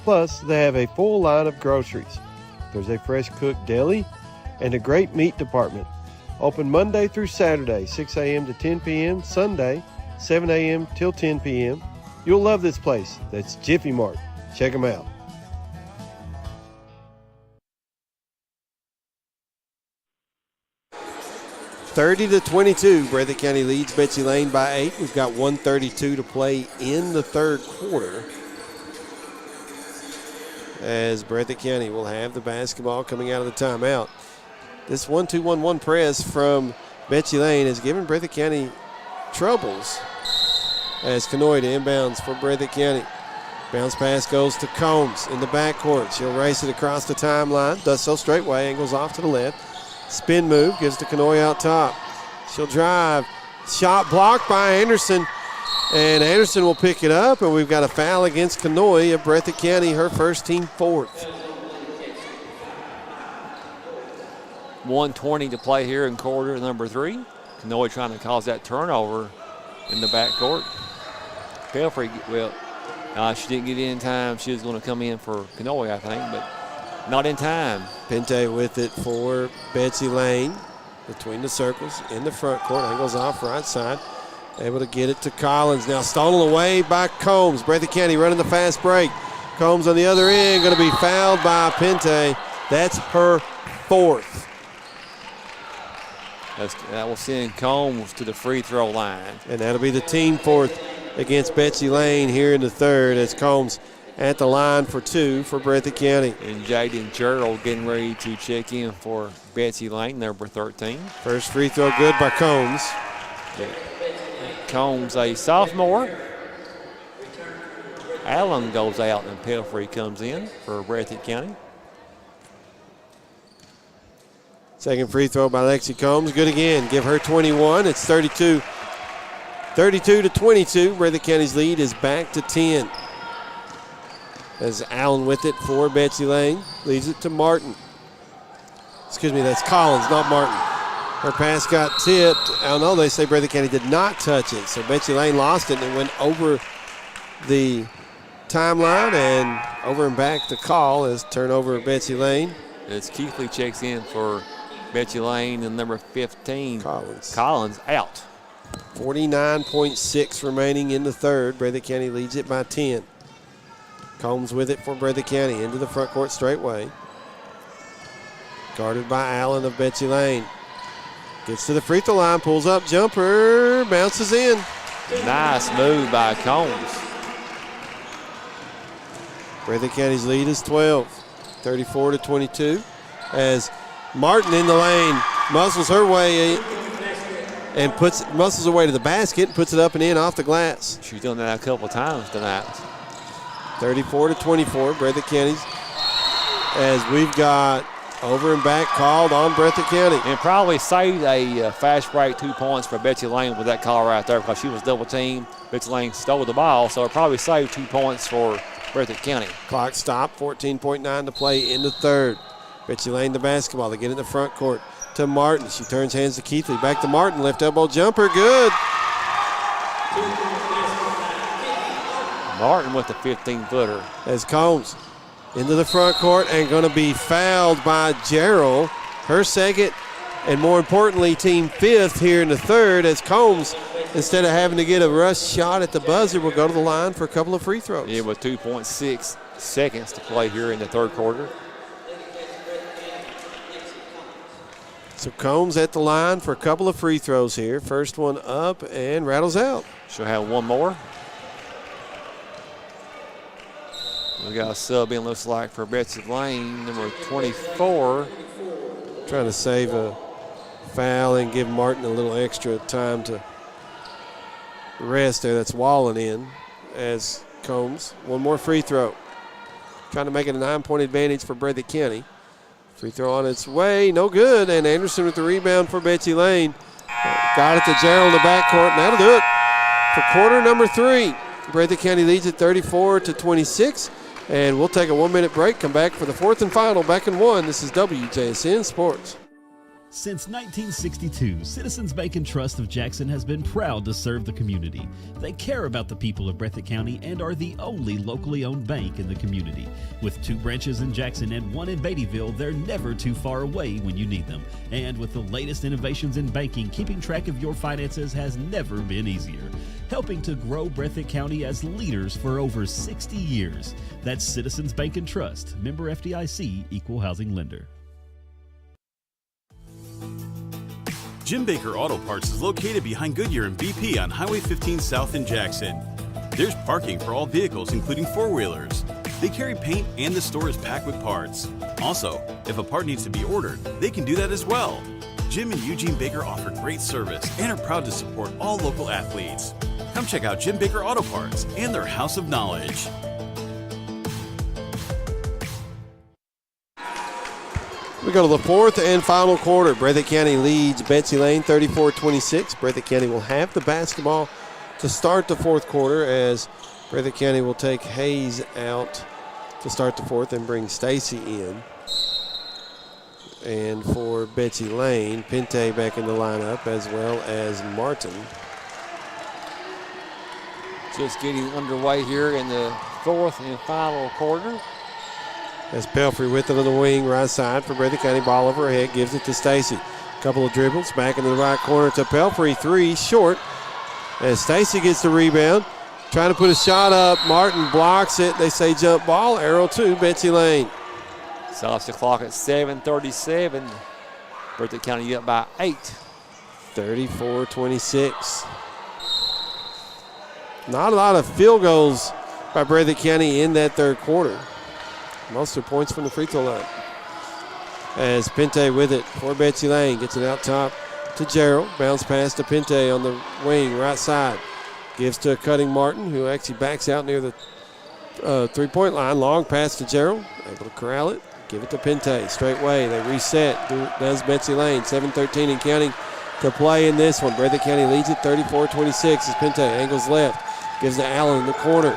Plus, they have a full line of groceries. There's a fresh cooked deli and a great meat department. Open Monday through Saturday, 6 a.m. to 10 p.m., Sunday, 7 a.m. till 10 p.m. You'll love this place. That's Jiffy Mart. Check them out. (30-22). Breathitt County leads Betsy Layne by 8. We've got 1:32 to play in the third quarter. As Breathitt County will have the basketball coming out of the timeout. This 1-2-1-1 press from Betsy Layne has given Breathitt County troubles. As Kanoy to inbounds for Breathitt County. Bounce pass goes to Combs in the backcourt. She'll race it across the timeline. Does so straightway. Angles off to the left. Spin move. Gives to Kanoy out top. She'll drive. Shot blocked by Anderson. And Anderson will pick it up. And we've got a foul against Kanoy of Breathitt County. Her first, team fourth. 1:20 to play here in quarter number 3. Kanoy trying to cause that turnover in the backcourt. Pelfrey, she didn't get in time. She was going to come in for Kanoy, I think, but not in time. Pente with it for Betsy Layne. Between the circles in the front court. Angles off right side. Able to get it to Collins. Now stolen away by Combs. Breathitt County running the fast break. Combs on the other end. Going to be fouled by Pente. That's her fourth. That will send Combs to the free throw line. And that'll be the team fourth against Betsy Layne here in the third as Combs at the line for 2 for Breathitt County. And Jaden Gerald getting ready to check in for Betsy Layne, number 13. First free throw good by Combs. Combs, a sophomore. Allen goes out and Pelfrey comes in for Breathitt County. Second free throw by Lexi Combs. Good again. Give her 21. It's 32-22. Breathitt County's lead is back to 10. As Allen with it for Betsy Layne. Leaves it to Martin. Excuse me, that's Collins, not Martin. Her pass got tipped. Oh no, they say Breathitt County did not touch it. So Betsy Layne lost it and went over the timeline and over and back to call as turnover of Betsy Layne. As Keithley checks in for Betsy Layne and number 15. Collins out. 49.6 remaining in the third. Breathitt County leads it by 10. Combs with it for Breathitt County into the front court straightway. Guarded by Allen of Betsy Layne. Gets to the free throw line, pulls up, jumper, bounces in. Nice move by Combs. Breathitt County's lead is 12, 34-22. As Martin in the lane muscles her way and muscles her way to the basket, puts it up and in off the glass. She's done that a couple times tonight. 34-24, Breathitt County's. As we've got over and back called on Breathitt County. And probably saved a fast break 2 points for Betsy Layne with that call right there because she was double teamed. Betsy Layne stole the ball, so it probably saved 2 points for Breathitt County. Clock stopped, 14.9 to play in the third. Betsy Layne the basketball. They get in the front court to Martin. She turns hands to Keithley. Back to Martin. Left elbow jumper. Good. Martin with the 15-footer. As Combs into the front court and going to be fouled by Gerald. Her second, and more importantly, team fifth here in the third, as Combs, instead of having to get a rush shot at the buzzer, will go to the line for a couple of free throws. Yeah, with 2.6 seconds to play here in the third quarter. So Combs at the line for a couple of free throws here. First one up and rattles out. She'll have one more. We got a sub in, looks like, for Betsy Layne, number 24. Trying to save a foul and give Martin a little extra time to rest there. That's Wallen in as Combs. One more free throw. Trying to make it a 9-point advantage for Breathitt County. Free throw on its way, no good. And Anderson with the rebound for Betsy Layne. Got it to Gerald in the backcourt, and that'll do it for quarter number 3. Breathitt County leads at 34-26. And we'll take a 1-minute break, come back for the fourth and final, back in 1. This is WJSN Sports. Since 1962, Citizens Bank and Trust of Jackson has been proud to serve the community. They care about the people of Breathitt County and are the only locally owned bank in the community. With 2 branches in Jackson and 1 in Beattyville, they're never too far away when you need them. And with the latest innovations in banking, keeping track of your finances has never been easier. Helping to grow Breathitt County as leaders for over 60 years. That's Citizens Bank and Trust, member FDIC, equal housing lender. Jim Baker Auto Parts is located behind Goodyear and BP on Highway 15 South in Jackson. There's parking for all vehicles, including 4-wheelers. They carry paint and the store is packed with parts. Also, if a part needs to be ordered, they can do that as well. Jim and Eugene Baker offer great service and are proud to support all local athletes. Come check out Jim Baker Auto Parts and their House of Knowledge. We go to the fourth and final quarter. Breathitt County leads Betsy Layne 34-26. Breathitt County will have the basketball to start the fourth quarter, as Breathitt County will take Hayes out to start the fourth and bring Stacy in. And for Betsy Layne, Pente back in the lineup, as well as Martin. Just getting underway here in the fourth and final quarter. As Pelfrey with it on the wing, right side for Breathitt County. Ball over her head, gives it to Stacy. Couple of dribbles, back into the right corner to Pelfrey. 3 short. As Stacy gets the rebound, trying to put a shot up. Martin blocks it. They say jump ball. Arrow to Betsy Layne. Stops the clock at 7:37. Breathitt County up by 8. 34-26. Not a lot of field goals by Breathitt County in that third quarter. Most of the points from the free throw line. As Pente with it for Betsy Layne. Gets it out top to Gerald. Bounce pass to Pente on the wing, right side. Gives to a cutting Martin, who actually backs out near the three-point line. Long pass to Gerald. Able to corral it. Give it to Pente. Straight way. They reset. Does Betsy Layne. 7:13 and counting to play in this one. Breathitt County leads it 34-26 as Pente angles left. Gives to Allen in the corner.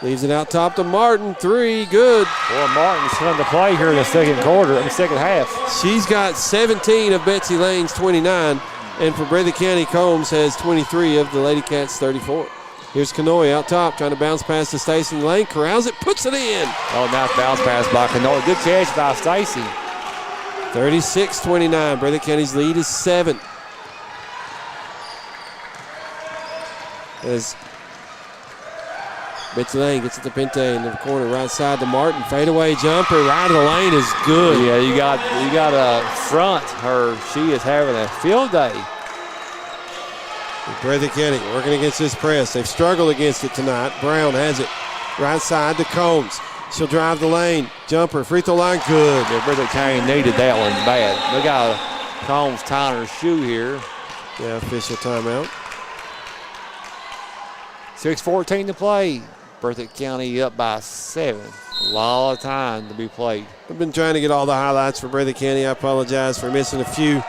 Leaves it out top to Martin. 3, good. Boy, Martin's come to play here in the second quarter, in the second half. She's got 17 of Betsy Layne's 29, and for Breathitt County, Combs has 23 of the Ladycats' 34. Here's Kanoy out top, trying to bounce pass to Stacy Layne. Corrals it, puts it in. Oh, nice bounce pass by Kanoy. Good catch by Stacy. 36-29. Breathitt County's lead is 7. As Betsy Layne gets it to Pente in the corner, right side to Martin. Fadeaway jumper, right of the lane is good. Yeah, you got to front her. She is having a field day. Breathitt County working against this press. They've struggled against it tonight. Brown has it, right side to Combs. She'll drive the lane. Jumper, free throw line, good. Yeah, Breathitt County needed that one bad. Look how Combs tying her shoe here. Yeah, official timeout. 6:14 to play. Breathitt County up by 7. A lot of time to be played. I've been trying to get all the highlights for Breathitt County. I apologize for missing a few.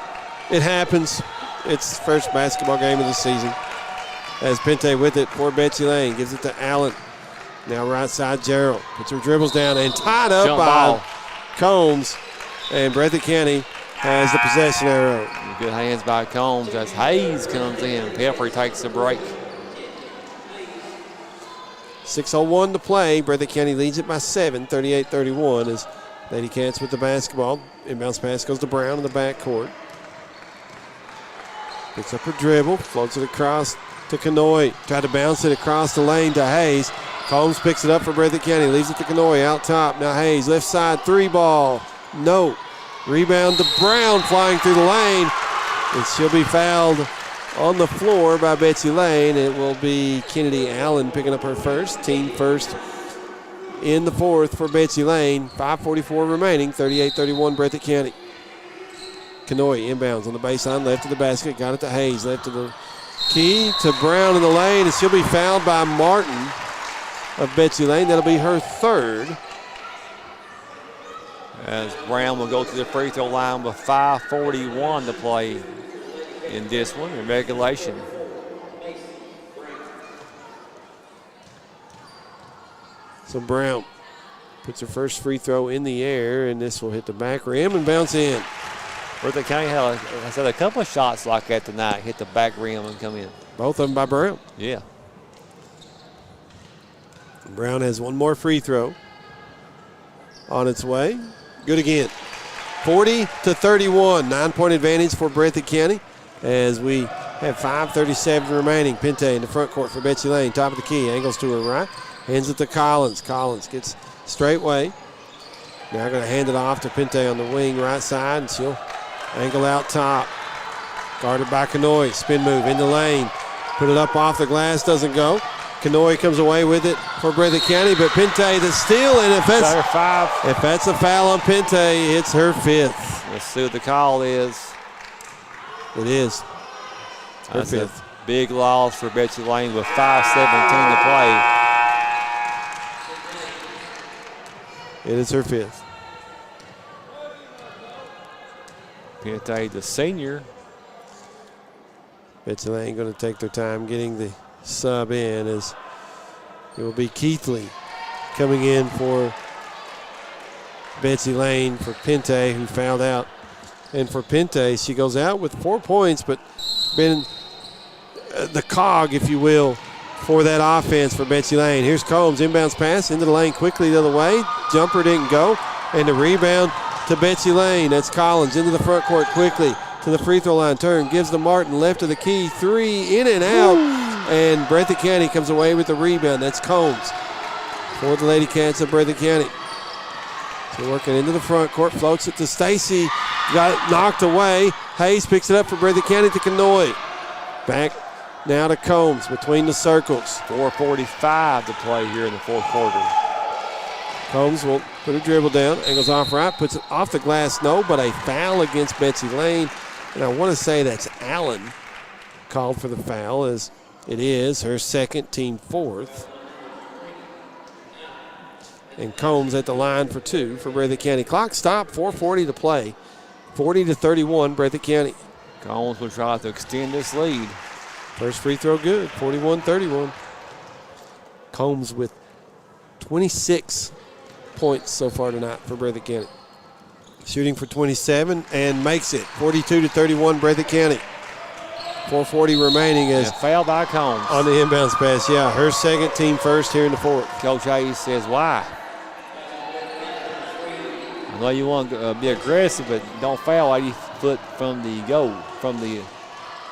It happens. It's the first basketball game of the season. As Pente with it for Betsy Layne. Gives it to Allen. Now right side, Gerald. Puts her dribbles down and tied up Jump by ball. Combs. And Breathitt County has the possession arrow. Good hands by Combs as Hayes comes in. Pelfrey takes a break. 6:01 to play. Breathitt County leads it by 7, 38-31 as Ladycats with the basketball. Inbounds pass goes to Brown in the backcourt. Picks up her dribble, floats it across to Kanoy. Tried to bounce it across the lane to Hayes. Combs picks it up for Breathitt County, leaves it to Kanoy out top. Now Hayes, left side, 3 ball. No. Rebound to Brown, flying through the lane. And she'll be fouled on the floor by Betsy Layne. It will be Kennedy Allen picking up her first, team first in the fourth for Betsy Layne. 5:44 remaining, 38-31 Breathitt County. Kanoy inbounds on the baseline, left of the basket, got it to Hayes, left of the key to Brown in the lane, and she'll be fouled by Martin of Betsy Layne. That'll be her third. As Brown will go to the free throw line with 5:41 to play in this one in regulation. So Brown puts her first free throw in the air, and this will hit the back rim and bounce in. Breathitt County has had a couple of shots like that tonight, hit the back rim and come in. Both of them by Brown. Yeah. Brown has one more free throw on its way. Good again. 40-31, 9-point advantage for Breathitt County as we have 5:37 remaining. Pinte in the front court for Betsy Layne, top of the key, angles to her right, hands it to Collins. Collins gets straightway. Now going to hand it off to Pinte on the wing right side, and she'll angle out top. Guarded by Kanoy, spin move in the lane. Put it up off the glass, doesn't go. Kanoy comes away with it for Breathitt County, but Pinte the steal, and if that's a foul on Pinte, it's her 5th. Let's see what the call is. It is. Her That's 5th. a big loss for Betsy Layne with 5:17 to play. It is her 5th. Pinte, the senior. Betsy Layne going to take their time getting the sub in as it will be Keithley coming in for Betsy Layne for Pinte, who fouled out. And for Pinte, she goes out with 4 points, but been the cog, if you will, for that offense for Betsy Layne. Here's Combs, inbounds pass into the lane quickly the other way. Jumper didn't go, and the rebound to Betsy Layne. That's Collins into the front court quickly to the free throw line. Turn, gives to Martin, left of the key, 3 in and out, and Breathitt County comes away with the rebound. That's Combs for the Ladycats of Breathitt County. So working into the front court, floats it to Stacy, got it knocked away. Hayes picks it up for Breathitt County to Kanoy. Back now to Combs between the circles. 4:45 to play here in the fourth quarter. Combs will put a dribble down, angles off right, puts it off the glass, no, but a foul against Betsy Layne. And I want to say that's Allen called for the foul, as it is her second, team 4th. And Combs at the line for 2 for Breathitt County. Clock stop, 4:40 to play. 40-31, Breathitt County. Combs will try to extend this lead. First free throw good, 41-31. Combs with 26 points so far tonight for Breathitt County. Shooting for 27 and makes it, 42-31, Breathitt County. 4:40 remaining as foul by Combs on the inbounds pass. Yeah, her second, team first here in the fourth. Coach Hayes says, why? I know you want to be aggressive, but don't foul 80 foot from the goal, from the.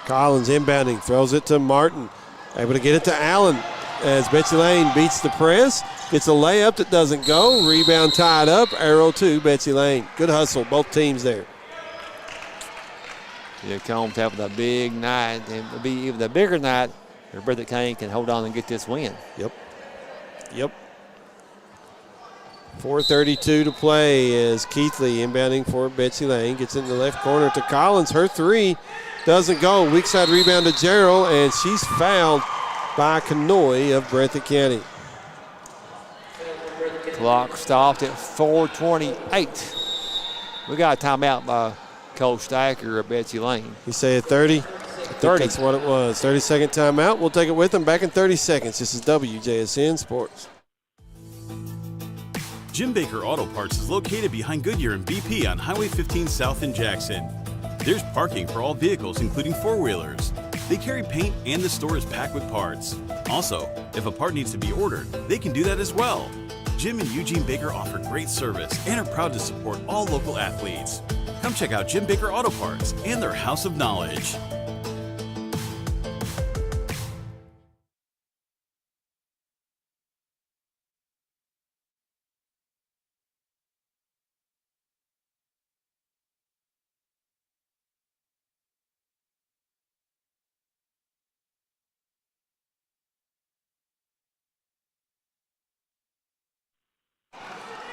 Collins inbounding, throws it to Martin. Able to get it to Allen as Betsy Layne beats the press. Gets a layup that doesn't go. Rebound tied up. Arrow to Betsy Layne. Good hustle, both teams there. Yeah, Combs having a big night. And it'll be even a bigger night if Breathitt County can hold on and get this win. Yep. 4:32 to play as Keithley inbounding for Betsy Layne. Gets in the left corner to Collins. Her 3 doesn't go. Weak side rebound to Gerald, and she's fouled by Kanoy of Breathitt County. Clock stopped at 4:28. We got a timeout by Coach Stacker of Betsy Layne. You say at 30? 30. That's what it was. 30-second timeout. We'll take it with them back in 30 seconds. This is WJSN Sports. Jim Baker Auto Parts is located behind Goodyear and BP on Highway 15 South in Jackson. There's parking for all vehicles, including four-wheelers. They carry paint and the store is packed with parts. Also, if a part needs to be ordered, they can do that as well. Jim and Eugene Baker offer great service and are proud to support all local athletes. Come check out Jim Baker Auto Parts and their House of Knowledge.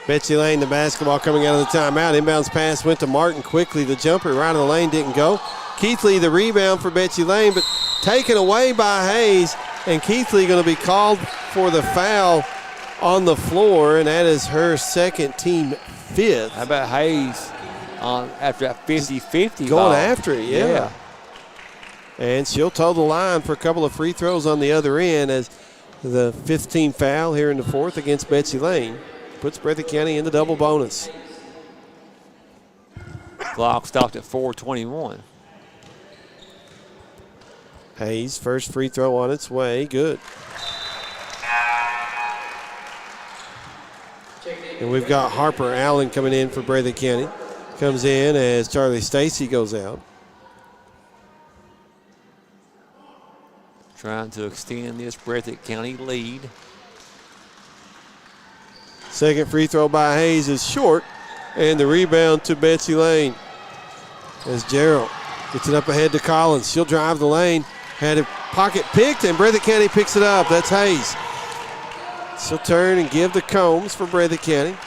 Betsy Layne, the basketball coming out of the timeout. Inbounds pass went to Martin quickly. The jumper right of the lane didn't go. Keithley, the rebound for Betsy Layne, but taken away by Hayes. And Keithley going to be called for the foul on the floor, and that is her second, team fifth. How about Hayes after that 50-50 Going ball. after it, yeah. And she'll toe the line for a couple of free throws on the other end as the 15th foul here in the fourth against Betsy Layne. Puts Breathitt County in the double bonus. Clock stopped at 4:21. Hayes, first free throw on its way. Good. And we've got Harper Allen coming in for Breathitt County. Comes in as Charlie Stacy goes out. Trying to extend this Breathitt County lead. Second free throw by Hayes is short, and the rebound to Betsy Layne as Gerald gets it up ahead to Collins. She'll drive the lane, had a pocket picked, and Breathitt County picks it up. That's Hayes. She'll turn and give to Combs for Breathitt County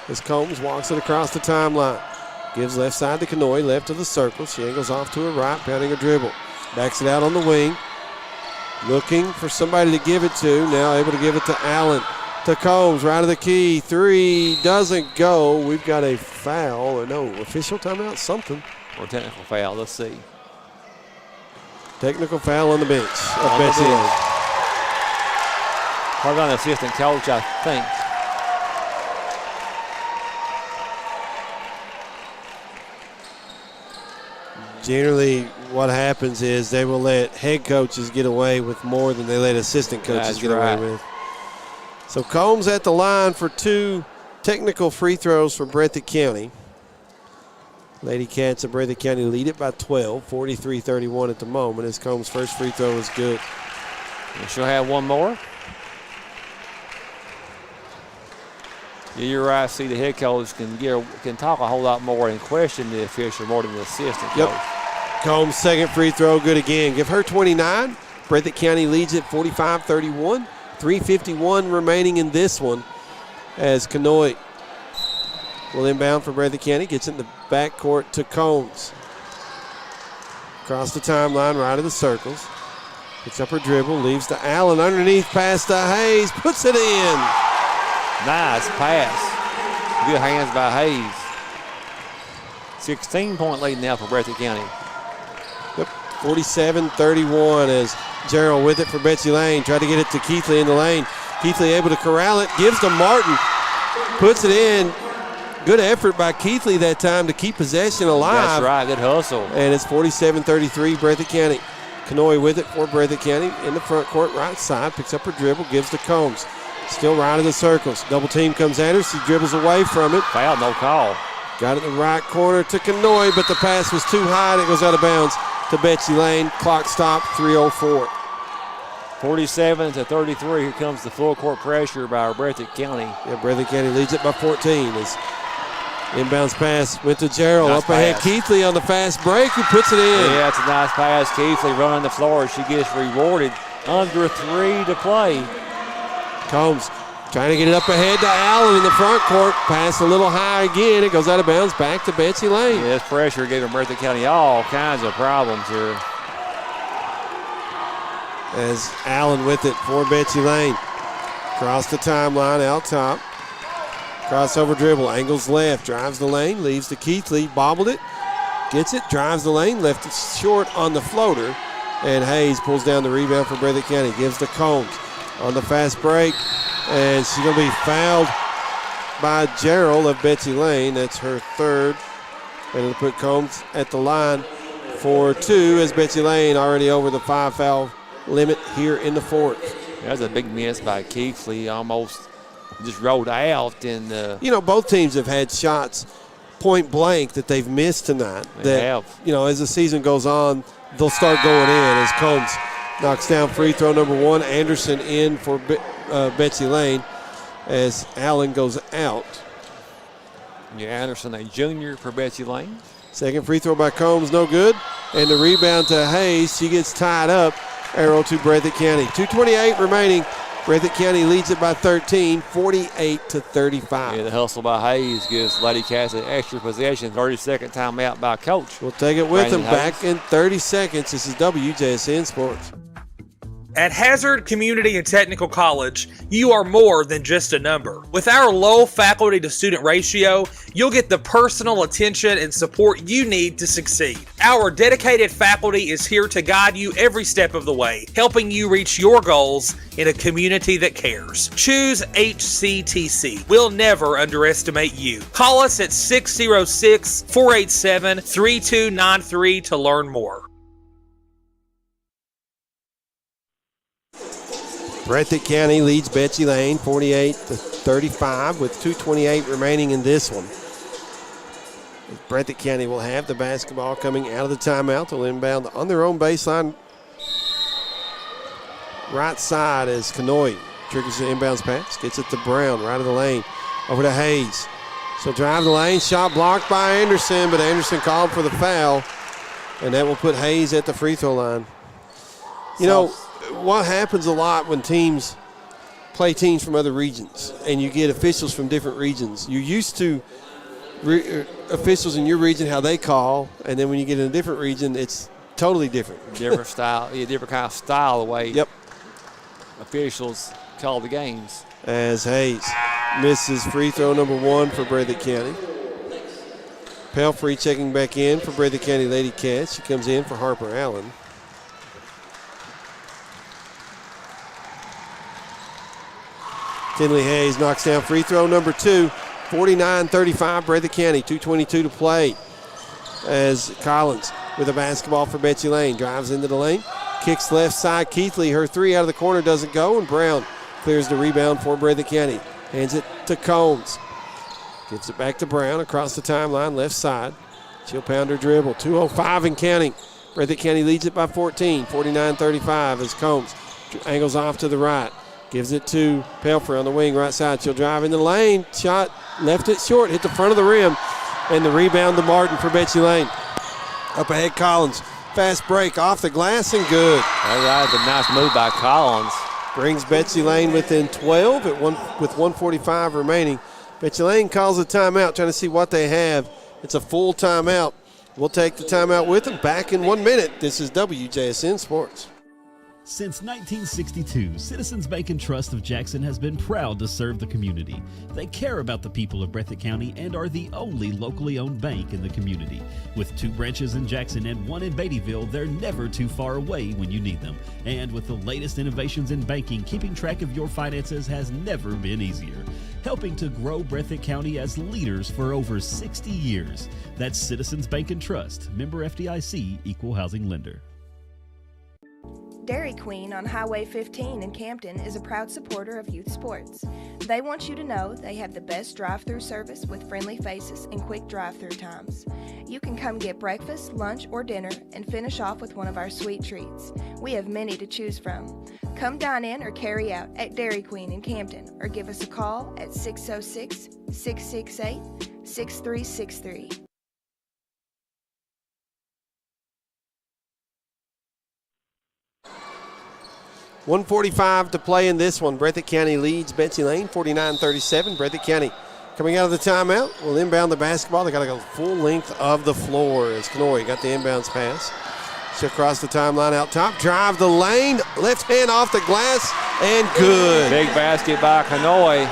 as Combs walks it across the timeline. Gives left side to Kanoy, left of the circle. She angles off to her right, pounding a dribble. Backs it out on the wing. Looking for somebody to give it to. Now able to give it to Allen. To Combs, right of the key. Three doesn't go. We've got a foul, or no, official timeout, something. Or technical foul, let's see. Technical foul on the bench of Betsy Layne. Probably on the assistant coach, I think. Generally, what happens is they will let head coaches get away with more than they let assistant coaches get away with. So Combs at the line for two technical free throws for Breathitt County. Ladycats of Breathitt County lead it by 12, 43-31 at the moment as Combs' first free throw is good. And she'll have one more. Yeah, you're right. See, the head coach can talk a whole lot more and question the official more than the assistant coach. Combs' second free throw, good again. Give her 29. Breathitt County leads it 45-31. 3:51 remaining in this one as Kanoy will inbound for Breathitt County. Gets in the backcourt to Combs. Across the timeline, right of the circles. Picks up her dribble, leaves to Allen. Underneath pass to Hayes. Puts it in. Nice pass. Good hands by Hayes. 16-point lead now for Breathitt County. 47-31 as Gerald with it for Betsy Layne. Tried to get it to Keithley in the lane. Keithley able to corral it. Gives to Martin. Puts it in. Good effort by Keithley that time to keep possession alive. That's right. Good hustle. And it's 47-33 Breathitt County. Kanoy with it for Breathitt County in the front court right side. Picks up her dribble. Gives to Combs. Still right of the circles. Double team comes at her. She dribbles away from it. Foul, no call. Got it in the right corner to Kanoy, but the pass was too high and it goes out of bounds to Betsy Layne. Clock stop, 3:04. 47-33. Here comes the full court pressure by Breathitt County. Yeah, Breathitt County leads it by 14 as inbounds pass went to Gerald. Nice up ahead, pass. Keithley on the fast break who puts it in. Yeah, it's a nice pass. Keithley running the floor. She gets rewarded. Under 3 to play. Combs trying to get it up ahead to Allen in the front court. Pass a little high again. It goes out of bounds back to Betsy Layne. Yeah, this pressure giving Breathitt County all kinds of problems here. As Allen with it for Betsy Layne. Across the timeline, out top. Crossover dribble, angles left, drives the lane, leaves to Keithley, bobbled it, gets it, drives the lane, left it short on the floater, and Hayes pulls down the rebound for Breathitt County, gives to Combs on the fast break, and she's going to be fouled by Gerald of Betsy Layne. That's her third, and it'll put Combs at the line for 2 as Betsy Layne already over the 5-foul limit here in the fourth. That was a big miss by Keithley. Almost just rolled out. And both teams have had shots point blank that they've missed tonight. They have. As the season goes on, they'll start going in as Combs knocks down free throw number 1. Anderson in for Betsy Layne as Allen goes out. Yeah, Anderson, a junior for Betsy Layne. Second free throw by Combs, no good. And the rebound to Hayes. She gets tied up. Arrow to Breathitt County. 2:28 remaining. Breathitt County leads it by 13, 48-35. Yeah, the hustle by Hayes gives Ladycats an extra possession. 30-second timeout by Coach. We'll take it with them. Hayes. Back in 30 seconds. This is WJSN Sports. At Hazard Community and Technical College, you are more than just a number. With our low faculty to student ratio, you'll get the personal attention and support you need to succeed. Our dedicated faculty is here to guide you every step of the way, helping you reach your goals in a community that cares. Choose HCTC. We'll never underestimate you. Call us at 606-487-3293 to learn more. Breathitt County leads Betsy Layne 48-35 with 2:28 remaining in this one. Breathitt County will have the basketball coming out of the timeout. They'll inbound on their own baseline right side as Kanoy triggers the inbounds pass. Gets it to Brown, right of the lane. Over to Hayes. She'll drive the lane. Shot blocked by Anderson, but Anderson called for the foul. And that will put Hayes at the free throw line. What happens a lot when teams play teams from other regions and you get officials from different regions, you're used to officials in your region, how they call, and then when you get in a different region, it's totally different. Different style, different kind of style, the way officials call the games. As Hayes misses free throw number 1 for Breathitt County. Pelfrey checking back in for Breathitt County Ladycats. She comes in for Harper Allen. Tinley Hayes knocks down free throw number 2, 49-35, Breathitt County, 2:22 to play. As Collins with a basketball for Betsy Layne, drives into the lane, kicks left side. Keithley, her 3 out of the corner doesn't go, and Brown clears the rebound for Breathitt County. Hands it to Combs. Gives it back to Brown across the timeline, left side. She'll pound her dribble, 2:05 and counting. Breathitt County leads it by 14, 49-35 as Combs angles off to the right. Gives it to Pelfrey on the wing, right side. She'll drive in the lane. Shot, left it short, hit the front of the rim. And the rebound to Martin for Betsy Layne. Up ahead, Collins. Fast break off the glass and good. All right, a nice move by Collins. Brings Betsy Layne within 12 with 1:45 remaining. Betsy Layne calls a timeout, trying to see what they have. It's a full timeout. We'll take the timeout with them. Back in 1 minute. This is WJSN Sports. Since 1962, Citizens Bank and Trust of Jackson has been proud to serve the community. They care about the people of Breathitt County and are the only locally owned bank in the community. With 2 branches in Jackson and 1 in Beattyville, they're never too far away when you need them. And with the latest innovations in banking, keeping track of your finances has never been easier. Helping to grow Breathitt County as leaders for over 60 years. That's Citizens Bank and Trust, member FDIC, equal housing lender. Dairy Queen on Highway 15 in Campton is a proud supporter of youth sports. They want you to know they have the best drive-through service with friendly faces and quick drive-through times. You can come get breakfast, lunch, or dinner and finish off with one of our sweet treats. We have many to choose from. Come dine in or carry out at Dairy Queen in Campton or give us a call at 606-668-6363. 1:45 to play in this one. Breathitt County leads Betsy Layne 49-37. Breathitt County coming out of the timeout will inbound the basketball. They got to go full length of the floor as Kanoy got the inbounds pass. She'll cross the timeline out top, drive the lane, left hand off the glass, and good. Big basket by Kanoy.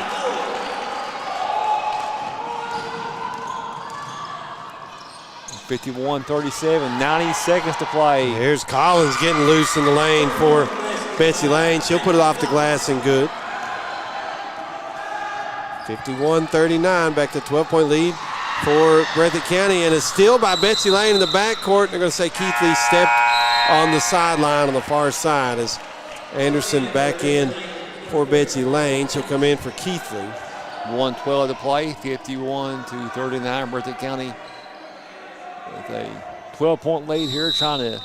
(51-37), 90 seconds to play. Here's Collins getting loose in the lane for Betsy Layne. She'll put it off the glass and good. 51-39, back to 12-point lead for Breathitt County, and a steal by Betsy Layne in the backcourt. They're going to say Keithley stepped on the sideline on the far side as Anderson back in for Betsy Layne. She'll come in for Keithley. 1:12 to play, 51-39. Breathitt County with a 12-point lead here, trying to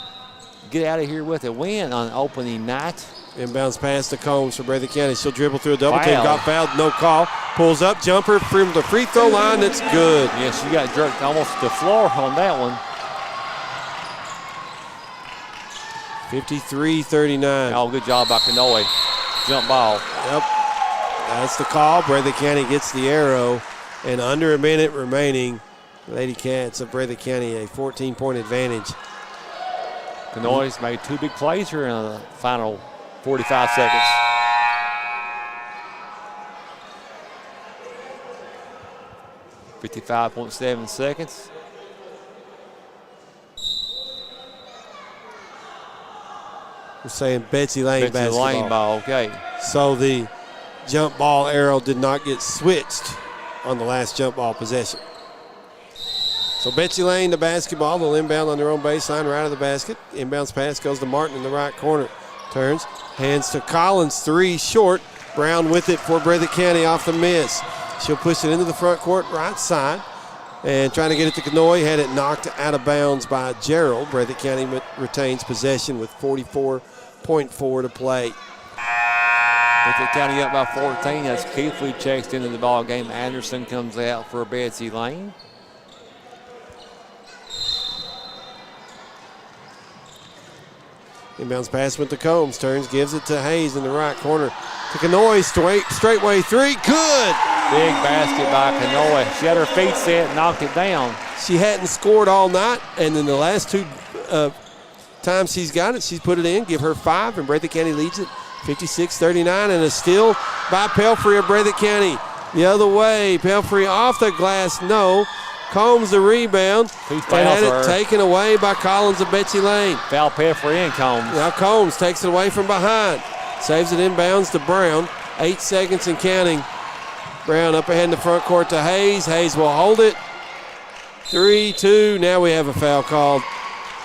get out of here with a win on opening night. Inbounds pass to Combs for Breathitt County. She'll dribble through a double team. Foul. Got fouled, no call. Pulls up, jumper from the free throw line. That's good. Yes, she got jerked almost to the floor on that one. 53-39. Oh, good job by Kanoe. Jump ball. Yep. That's the call. Breathitt County gets the arrow. And under a minute remaining, Ladycats of Breathitt County a 14-point advantage. Kanoe's made 2 big plays here in the final 45 seconds. .7 seconds. We're saying Betsy Layne basketball. Layne ball, okay. So the jump ball arrow did not get switched on the last jump ball possession. So Betsy Layne, the basketball, they'll inbound on their own baseline right of the basket. Inbounds pass goes to Martin in the right corner. Turns, hands to Collins, 3 short. Brown with it for Breathitt County off the miss. She'll push it into the front court right side. And trying to get it to Kanoe, had it knocked out of bounds by Gerald. Breathitt County retains possession with 44.4 to play. Breathitt County up by 14 as Keithley checks into the ball game. Anderson comes out for Betsy Layne. Inbounds pass with the Combs. Turns, gives it to Hayes in the right corner. To Kanoe, straightway 3. Good! Big basket by Kanoe. She had her feet set, knocked it down. She hadn't scored all night, and in the last 2 times she's got it, she's put it in. Give her 5, and Breathitt County leads it 56-39, and a steal by Pelfrey of Breathitt County. The other way, Pelfrey off the glass, no. Combs the rebound, and had it taken away by Collins of Betsy Layne. Foul Pelfrey and Combs. Now Combs takes it away from behind. Saves it inbounds to Brown. 8 seconds and counting. Brown up ahead in the front court to Hayes. Hayes will hold it. 3-2. Now we have a foul called.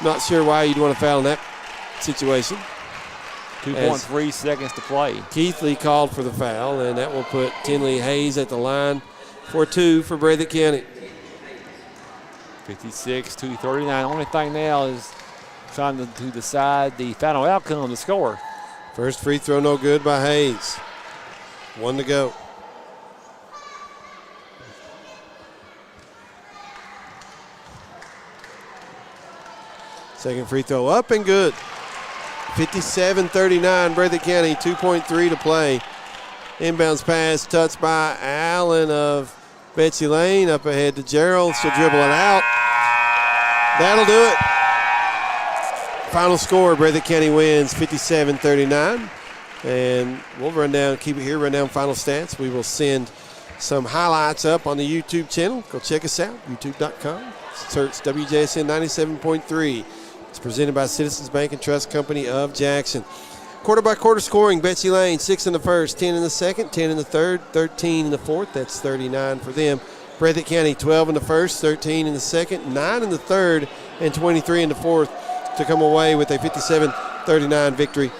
Not sure why you'd want to foul in that situation. 2.3 seconds to play. Keithley called for the foul, and that will put Tinley Hayes at the line for 2 for Breathitt County. 56-39. Only thing now is trying to decide the final outcome, the score. First free throw no good by Hayes. 1 to go. Second free throw up and good. 57-39, Breathitt County, 2.3 to play. Inbounds pass touched by Allen of Betsy Layne. Up ahead to Gerald. She'll dribble it out. That'll do it. Final score, Breathitt County wins 57-39. And we'll run down, keep it here, run down final stats. We will send some highlights up on the YouTube channel. Go check us out, youtube.com. Search WJSN 97.3. It's presented by Citizens Bank and Trust Company of Jackson. Quarter by quarter scoring, Betsy Layne, 6 in the first, 10 in the second, 10 in the third, 13 in the fourth. That's 39 for them. Breathitt County, 12 in the first, 13 in the second, 9 in the third, and 23 in the fourth to come away with a 57-39 victory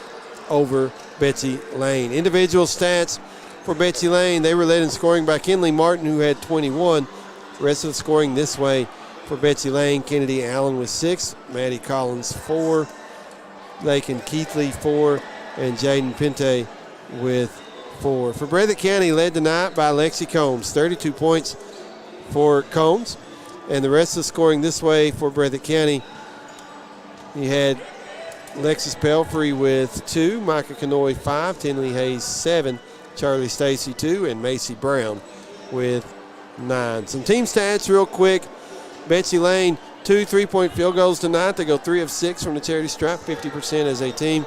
over Betsy Layne. Individual stats for Betsy Layne, they were led in scoring by Kinley Martin, who had 21. The rest of the scoring this way for Betsy Layne: Kennedy Allen with 6, Maddie Collins 4, Lakin Keithley 4, and Jaden Pente with 4. For Breathitt County, led tonight by Lexi Combs, 32 points for Combs. And the rest of the scoring this way for Breathitt County, you had Alexis Pelfrey with 2, Micah Kanoe 5, Tinley Hayes 7, Charlie Stacy 2, and Macy Brown with 9. Some team stats real quick. Betsy Layne, 2 3-point field goals tonight. They go 3 of 6 from the charity stripe, 50% as a team.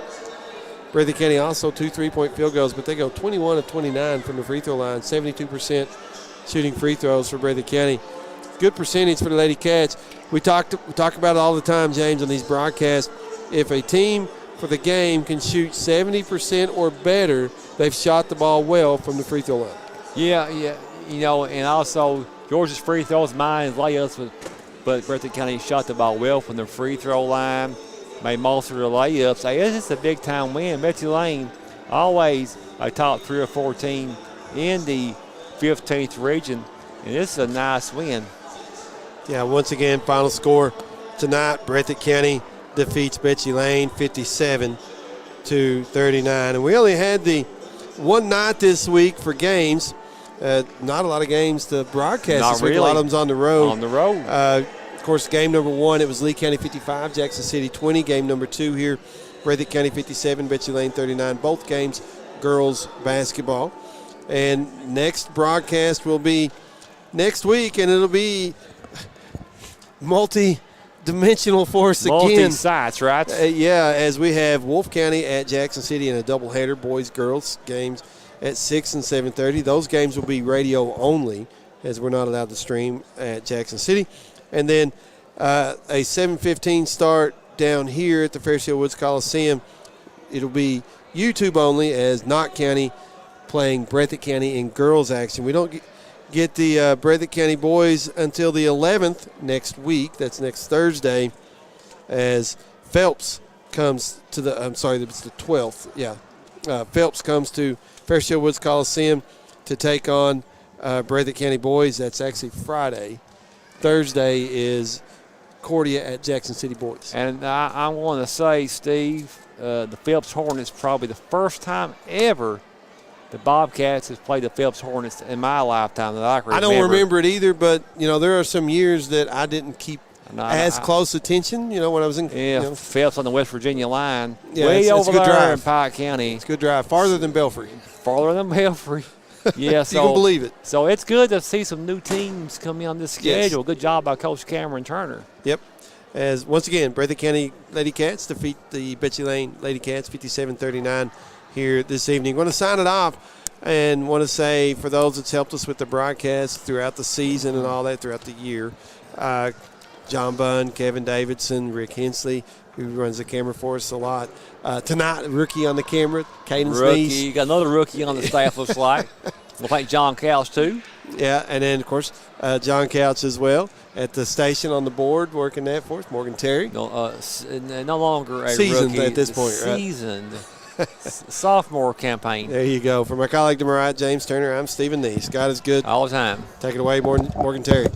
Breathitt County also 2 3-point field goals, but they go 21 of 29 from the free throw line, 72% shooting free throws for Breathitt County. Good percentage for the Ladycats. We talk about it all the time, James, on these broadcasts. If a team for the game can shoot 70% or better, they've shot the ball well from the free throw line. Yeah, you know, and also Georgia's free throws, mine, layups, but Breathitt County shot the ball well from the free throw line, made most of the layups. Hey, this is a big-time win. Betsy Layne, always a top 3 or 4 team in the 15th region, and this is a nice win. Yeah, once again, final score tonight, Breathitt County defeats Betsy Layne 57-39. And we only had the one night this week for games. Not a lot of games to broadcast Not this week. really. A lot of them's on the road. On the road. Of course, game number 1, it was Lee County 55, Jackson City 20. Game number 2 here, Breathitt County 57, Betsy Layne 39. Both games girls basketball. And next broadcast will be next week, and it'll be multi-dimensional for us again. Multi-sites, right? Yeah, as we have Wolf County at Jackson City in a doubleheader, boys-girls games at 6 and 7:30. Those games will be radio only, as we're not allowed to stream at Jackson City. And then a 7:15 start down here at the Fairfield Woods Coliseum. It'll be YouTube only, as Knott County playing Breathitt County in girls action. We don't get the Breathitt County boys until the 11th next week. That's next Thursday, as Phelps comes to the, I'm sorry, it's the 12th. Yeah. Phelps comes to Fairfield Woods Coliseum to take on Breathitt County boys. That's actually Friday. Thursday is Cordia at Jackson City boys. And I want to say, Steve, the Phelps Hornets, probably the first time ever the Bobcats has played the Phelps Hornets in my lifetime that I can remember. I don't remember it either, but, there are some years that I didn't keep close attention, when I was in. Yeah, Phelps on the West Virginia line. Yeah, way it's over a good there drive in Pike County. It's a good drive. Farther than Belfry. Farther than Belfry. Yeah, You can believe it. So it's good to see some new teams coming on this schedule. Yes. Good job by Coach Cameron Turner. Yep. As once again, Breathitt County Ladycats defeat the Betsy Layne Ladycats 57-39 here this evening. Want to sign it off and want to say, for those that's helped us with the broadcast throughout the season and all that throughout the year, John Bunn, Kevin Davidson, Rick Hensley, who runs the camera for us a lot. Tonight, rookie on the camera, Caden Rookie. Sneeze. You got another rookie on the staff, looks like. We'll thank John Couch, too. Yeah, and then, of course, John Couch as well at the station on the board working that for us, Morgan Terry. No longer a Seasoned rookie. at this point, right? Seasoned. Sophomore campaign. There you go. For my colleague to my right, James Turner, I'm Stephen Neese. God is good. All the time. Take it away, Morgan Terry.